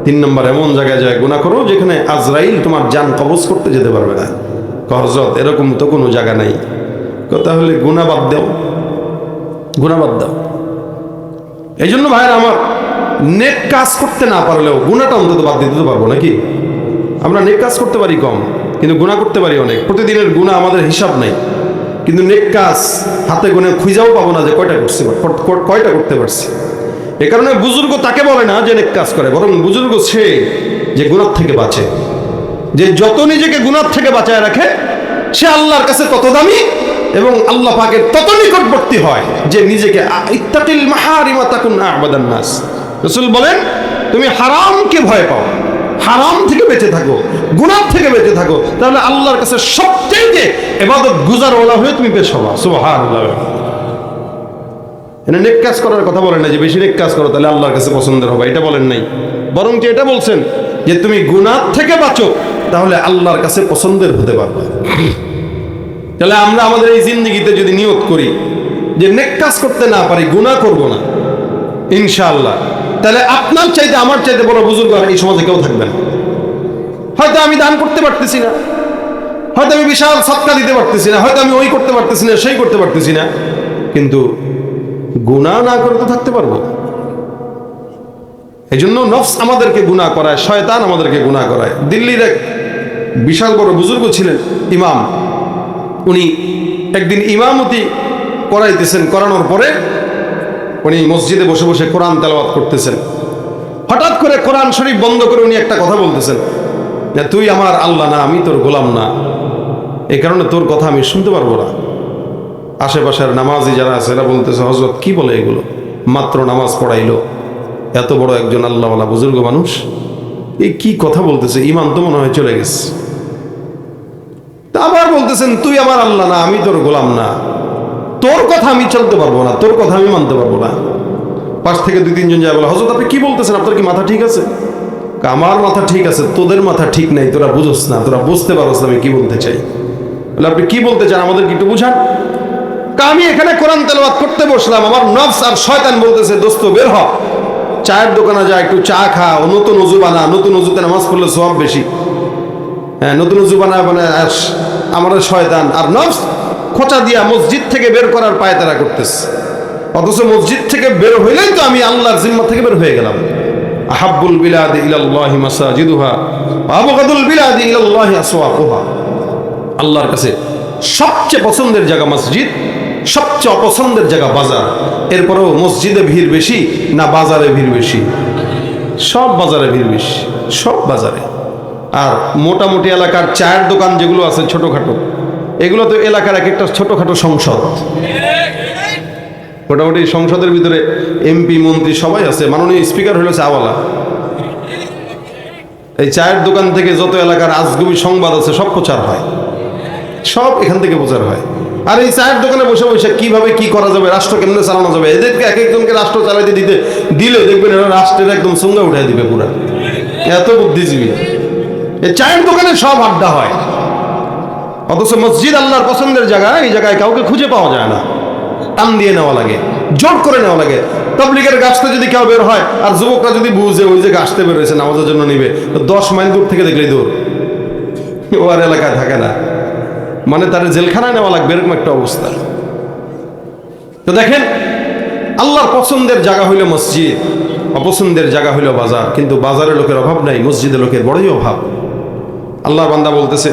3 নম্বর, এমন জায়গায় যায় গুনাহ করো যেখানে আজরাইল তোমার জান কবজ করতে যেতে পারবে না। হযরত এরকম তো কোনো জায়গা নাই। তাহলে গুনাহ বাদ দাও, গুনাহ বাদ দাও। এই জন্য ভাইরা আমার, নেক কাজ করতে না পারলেও গুনাহটা অন্তত বাদ দিতে পারবো নাকি? আমরা নেক কাজ করতে পারি কম, কিন্তু গুনাহ করতে পারি অনেক। প্রতিদিনের গুনাহ আমাদের হিসাব নাই, কিন্তু নেক কাজ হাতে গুনে খুঁজাও পাবো না যে কয়টা করতে পারছি। এ কারণে বুজুর্গ তাকে বলে না যে নেক কাজ করে, বরং বুজুর্গ সে যে গুনাহ থেকে বাঁচে। যে যত নিজেকে গুনাহ থেকে বাঁচায় রাখে সে আল্লাহর কাছে তত দামি এবং আল্লাহ পাকের তত নিকটবর্তী হয়। যে নিজেকে ইত্তাকিল মাহারিমা তাকুন আ'বাদান নাস, রাসূল বলেন তুমি হারামকে ভয় পাও, হারাম থেকে বেঁচে থাকো, গুনাহ থেকে বেঁচে থাকো, তাহলে আল্লাহর কাছে সবচেয়ে ইবাদত গুজারওয়ালা হয়ে তুমি পেশ হবা। সুবহানাল্লাহ। এনে নেক কাজ করার কথা বলেন না যে বেশি নেক কাজ করো তাহলে আল্লাহর কাছে পছন্দের হবে, এটা বলেন নাই। বরং যে এটা বলছেন যে তুমি গুনাহ থেকে বাঁচো, তাহলে আল্লাহর কাছে পছন্দের হতে পারবে। তাহলে আমরা আমাদের এই জিন্দেগিতে যদি নিয়ত করি যে নেক কাজ করতে না পারি, গুনাহ করব না ইনশাআল্লাহ, তাহলে আপনার চাইতে আমার চাইতে বড় বুজুর্গ আর এই সমাজে কেউ থাকবে না। হয়তো আমি দান করতে পারতেছি না, হয়তো আমি বিশাল সদকা দিতে পারতেছি না, হয়তো আমি ওই করতে পারতেছি না, সেই করতে পারতেছি না, কিন্তু গুনাহ না করে তো থাকতে পারবো। এই জন্য নফস আমাদেরকে গুনাহ করায়, শয়তান আমাদেরকে গুনাহ করায়। দিল্লির এক বিশাল বড় বুজুর্গ ছিলেন, ইমাম। উনি একদিন ইমামতি করাইতেছেন, করানোর পরে উনি মসজিদে বসে বসে কোরআন তেলাওয়াত করতেছেন। হঠাৎ করে কোরআন শরীফ বন্ধ করে উনি একটা কথা বলতেছেন, যে তুই আমার আল্লাহ না, আমি তোর গোলাম না, এই কারণে তোর কথা আমি শুনতে পারবো না। আশেপাশের নামাজি যারা আছে এরা বলতেছে, হযরত কি বলে এগুলো? মাত্র নামাজ পড়াইলো, এত বড় একজন আল্লাহওয়ালা বুজুর্গ মানুষ, এই কি কথা বলতেছে, ইমান তো মনে হয় চলে গেছে। তা আবার বলতেছেন, তুই আমার আল্লাহ না, আমি তোর গোলাম না, তোর কথা আমি চলতে পারবো না, তোর কথা আমি মানতে পারবো না। পাশ থেকে 2-3 জন যায় বলে, হযরত আপনি কি বলতেছেন, আপনার কি মাথা ঠিক আছে? আমার মাথা ঠিক আছে, তোদের মাথা ঠিক নাই, তোরা বুঝোস না, তোরা বুঝতে পারোস না আমি কি বলতে চাই। বলে আপনি কি বলতে চান আমাদের কি একটু বুঝান। আমি এখানে কোরআন তেলাওয়াত করতে বসলাম, আমার নফস আর শয়তান বলতেছে দোস্ত বের হ, চায়ের দোকানে যা একটু চা খা, ও নতুন ওযু বানা, নতুন ওযুতে নামাজ পড়লে সওয়াব বেশি। হ্যাঁ, নতুন ওযু বানায় আমার শয়তান আর নফস খোঁচা দিয়া মসজিদ থেকে বের করার পায়তারা করতেছে। অথচ মসজিদ থেকে বের হইলেই তো আমি আল্লাহর জিম্মা থেকে বের হয়ে গেলাম। আহাব্বুল বিলাদি ইলাল্লাহি মাসাজিদুহা ওয়া আবগাদুল বিলাদি ইলাল্লাহি আসওয়াকুহা। আল্লাহর কাছে সবচেয়ে পছন্দের জায়গা মসজিদ, সবচেয়ে অপছন্দের জায়গা বাজার। এরপরেও মসজিদে ভিড় বেশি না বাজারে ভিড় বেশি? সব বাজারে ভিড় বেশি, সব বাজারে। আর মোটামুটি এলাকার চায়ের দোকান যেগুলো আছে ছোটখাটো, এগুলো তো এলাকার এক একটা ছোটখাটো সংসদ। মোটামুটি সংসদের ভিতরে এমপি মন্ত্রী সবাই আছে, মাননীয় স্পিকার হলো চাওয়ালা। এই চায়ের দোকান থেকে যত এলাকার আজগুবি সংবাদ আছে সব প্রচার হয়, সব এখান থেকে প্রচার হয়। আর এই চায়ের দোকানে বসে বসে কিভাবে কি করা যাবে, রাষ্ট্র কেমনে চালানো যাবে, এদেরকে এক একজনকে রাষ্ট্র চালাইতে দিলে দেখবেন এরা রাষ্ট্রের একদম সঙ্গে উঠাই দিবে পুরা, এত বুদ্ধিজীবী। এই চায়ের দোকানে সব আড্ডা হয়। অথচ মসজিদ আল্লাহর পছন্দের জায়গা, এই জায়গায় কাউকে খুঁজে পাওয়া যায় না, টান দিয়ে নেওয়া লাগে, জোর করে নেওয়া লাগে। তাবলীগের গাছতে যদি কেউ বের হয় আর যুবকরা যদি বুঝে ওই যে গাছতে বের হয়েছে নামাজের জন্য নিবে, তো 10 মাইল দূর থেকে দেখলেই দূর, ও আর এলাকায় থাকে না, মানে তার জেলখানায় নেওয়া লাগবে, এরকম একটা অবস্থা। তো দেখেন, আল্লাহর পছন্দের জায়গা হইল মসজিদ, অপছন্দের জায়গা হইল বাজার। কিন্তু বাজারে লোকের অভাব নাই, মসজিদে লোকের বড়ই অভাব। আল্লাহর বান্দা বলতেছে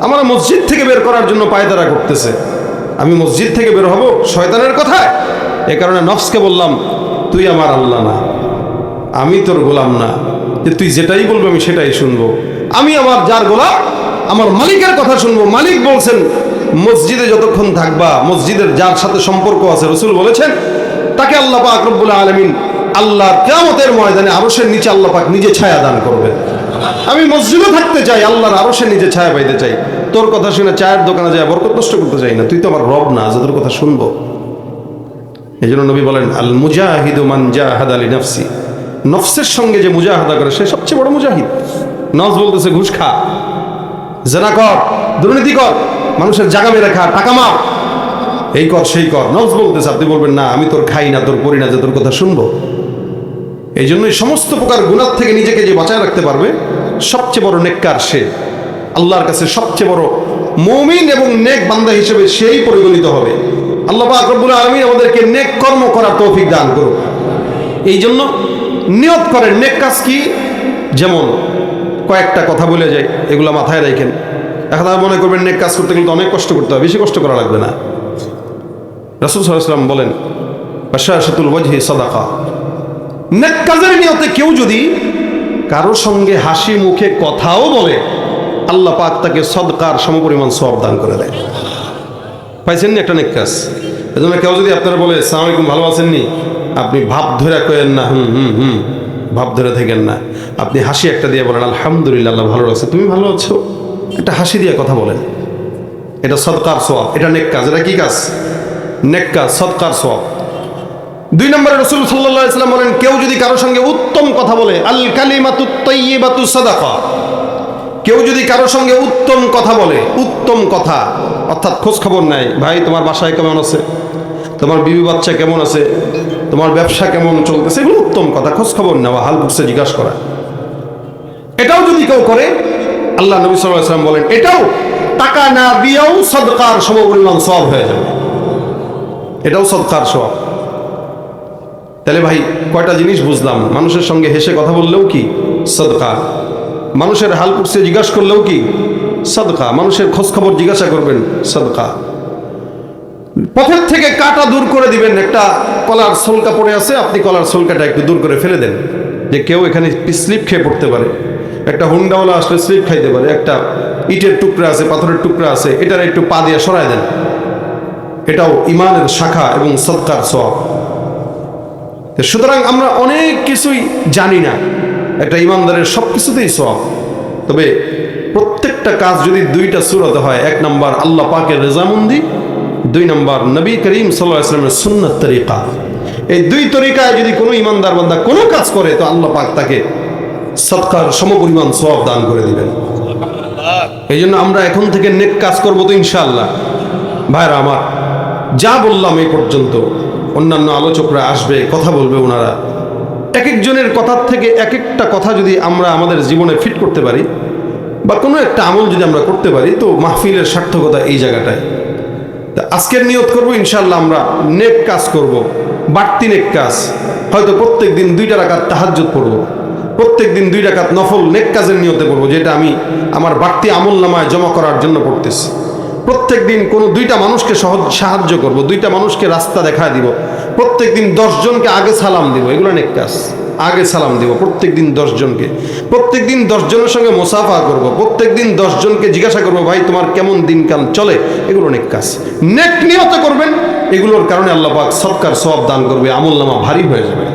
আমরা মসজিদ থেকে বের করার জন্য পায়তারা করতেছে, আমি মসজিদ থেকে বের হব শয়তানের কথায়। এ কারণে নফসকে বললাম তুই আমার আল্লাহ না, আমি তোর গোলাম না, যে তুই যেটাই বলবি আমি সেটাই শুনবো। আমি আমার যার গোলাম, আমার মালিকের কথা শুনবো। মালিক বলছেন মসজিদে যতক্ষণ থাকবা, মসজিদের যার সাথে সম্পর্ক আছে, রাসূল বলেছেন তাকে আল্লাহ পাক রব্বুল আলামিন আল্লাহর কিয়ামতের ময়দানে আরশের নিচে আল্লাহ পাক নিজে ছায়া দান করবেন। আমি মসজিদে থাকতে চাই, আল্লাহর আরশের নিচে ছায়া পাইতে চাই। তোর কথা শুনে চায়ের দোকানে যায় বরকত নষ্ট করতে চাই না, তুই তো আমার রব না যে তোর কথা শুনবো। এই জন্য নবী বলেন আল মুজাহিদু মান জাহাদা লিনাফসি, নফসের সঙ্গে যে মুজাহাদা করে সে সবচেয়ে বড় মুজাহিদ। নফস বলতেছে ঘুষ খা, জেনা কর, দুর্নীতি কর, মানুষের জায়গা মেরে খা, টাকা মার, এই কর সেই কর। নফস বলতেছে, আপনি বলবেন না আমি তোর খাই না, তোর করি না, যে তোর কথা শুনবো। এই জন্যই সমস্ত প্রকার গুনাহ থেকে নিজেকে যে বাঁচায় রাখতে পারবে সবচেয়ে বড় নেককার সে, আল্লাহর কাছে সবচেয়ে বড় মুমিন এবং নেক বান্দা হিসেবে সেই পরিগণিত হবে। আল্লাহ পাক রব্বুল আলামিন আমাদেরকে নেক কর্ম করার তৌফিক দান করুন। এই জন্য নিয়ত করেন নেক কাজ কি। যেমন কয়েকটা কথা বলে যায়, এগুলো মাথায় রাখেন। এখন মনে করবেন নেক কাজ করতে গেলে তো অনেক কষ্ট করতে হবে, বেশি কষ্ট করা লাগবে না। রাসূল সাল্লাল্লাহু আলাইহি ওয়াসাল্লাম বলেন বাশাশাতুল ওয়াজহি সাদাকা, নেক কাজের নিয়তে কেউ যদি কারো সঙ্গে হাসি মুখে কথাও বলে, আল্লাহ পাক তাকে সদকার সমপরিমাণ সওয়াব দান করে দেয়। পাইছেন না একটা নেক কাজ? এজন্য কেউ যদি আপনারা বলে আসসালামু আলাইকুম, ভালো আছেননি, আপনি ভাব ধরে কয়েন না, ভাব ধরে থাকেন না। আপনি হাসি একটা দিয়ে বলেন আলহামদুলিল্লাহ, আল্লাহ ভালো আছে, তুমি ভালো আছো, একটা হাসি দিয়ে কথা বলেন। এটা সদকার সওয়াব, এটা নেক কাজ। এটা কি কাজ? নেক কাজ, সদকার সওয়াব। 2 নম্বরে রাসূল সাল্লাল্লাহু আলাইহি ওয়াসাল্লাম বলেন কেউ যদি কারো সঙ্গে উত্তম কথা বলে, আল কালিমাতুত তাইয়্যিবাতু সাদাকা, কেউ যদি কারো সঙ্গে উত্তম কথা বলে, উত্তম কথা অর্থাৎ খোঁজ খবর নেয়, ভাই তোমার বাসায় কেমন আছে, তোমার বিবি বাচ্চা কেমন আছে, তোমার ব্যবসা কেমন চলতেছে, এগুলো উত্তম কথা, খোঁজ খবর নেওয়া, হাল পুষে জিজ্ঞাসা করা। এটাও যদি কেউ করে, আল্লাহ নবী সাল্লাল্লাহু আলাইহি ওয়াসাল্লাম বলেন এটাও টাকা না দিয়েও সদকার সমপরিমাণ সওয়াব হয়ে যাবে, এটাও সদকার সওয়াব। তাহলে ভাই কয়টা জিনিস বুঝলাম? মানুষের সঙ্গে হেসে কথা বললেও কি সদকা, মানুষের হাল পুষে জিজ্ঞাসা করলেও কি সদকা, মানুষের খোঁজ খবর জিজ্ঞাসা করবেন সদকা। পথের থেকে কাটা দূর করে দিবেন, একটা কলার সোলকা পড়ে আছে, আপনি কলার সোলকাটা একটু দূর করে ফেলে দেন, যে কেউ এখানে স্লিপ খেয়ে পড়তে পারে, একটা হুন্ডাওয়ালা আসলে স্লিপ খাইতে পারে, একটা ইটের টুকরা আছে, পাথরের টুকরা আছে, এটার একটু পা দিয়ে সরায় দেন, এটাও ইমানের শাখা এবং সদকার সওয়াব। সুতরাং আমরা অনেক কিছুই জানি না, একটা ইমানদারের সব কিছুতেই সওয়াব। তবে প্রত্যেকটা কাজ যদি 2টা সূরাতে হয়, 1 নম্বর আল্লাহ পাকের রেজামন্দি, 2 নম্বর নবী করিম সাল্লাল্লাহু আলাইহি ওয়াসাল্লামের সুন্নাত তরিকা, এই দুই তরিকায় যদি কোনো ইমানদার বান্দা কোনো কাজ করে তো আল্লাহ পাক তাকে সদকার সমপরিমাণ সওয়াব দান করে দিবেন। এই জন্য আমরা এখন থেকে নেক কাজ করবো তো ইনশাআল্লাহ। ভাইরা আমার, যা বললাম এই পর্যন্ত, অন্যান্য আলোচকরা আসবে, কথা বলবে, ওনারা এক একজনের কথার থেকে এক একটা কথা যদি আমরা আমাদের জীবনে ফিট করতে পারি বা কোনো একটা আমল যদি আমরা করতে পারি তো মাহফিলের সার্থকতা এই জায়গাটায়। তা আজকের নিয়ত করবো ইনশাআল্লাহ আমরা নেক কাজ করব, বাড়তি নেক কাজ। হয়তো প্রত্যেক দিন 2 রাকাত তাহাজ্জুদ পড়ব, প্রত্যেক দিন 2 রাকাত নফল নেক কাজের নিয়তে পড়বো, যেটা আমি আমার বাড়তি আমল নামায় জমা করার জন্য পড়তেছি। প্রত্যেক দিন কোনো 2টা মানুষকে সাহায্য করব, 2টা মানুষকে রাস্তা দেখা দিব, প্রত্যেক দিন 10 জনকে আগে সালাম দিব, এগুলো নেক কাজ। আগে সালাম দিব প্রত্যেক দিন 10 জনকে, প্রত্যেক দিন 10 জনের সঙ্গে মুসাফা করব, প্রত্যেক দিন 10 জনকে জিজ্ঞাসা করবো ভাই তোমার কেমন দিনকাল চলে, এগুলো নেক কাজ। নেক নিয়ত করবেন, এগুলোর কারণে আল্লাহ পাক সদকার সওয়াব দান করবে, আমল নামা ভারী হয়ে যাবে।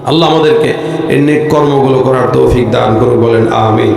আল্লাহ আমাদেরকে এই নেক কর্মগুলো করার তৌফিক দান করুন, বলেন আমিন।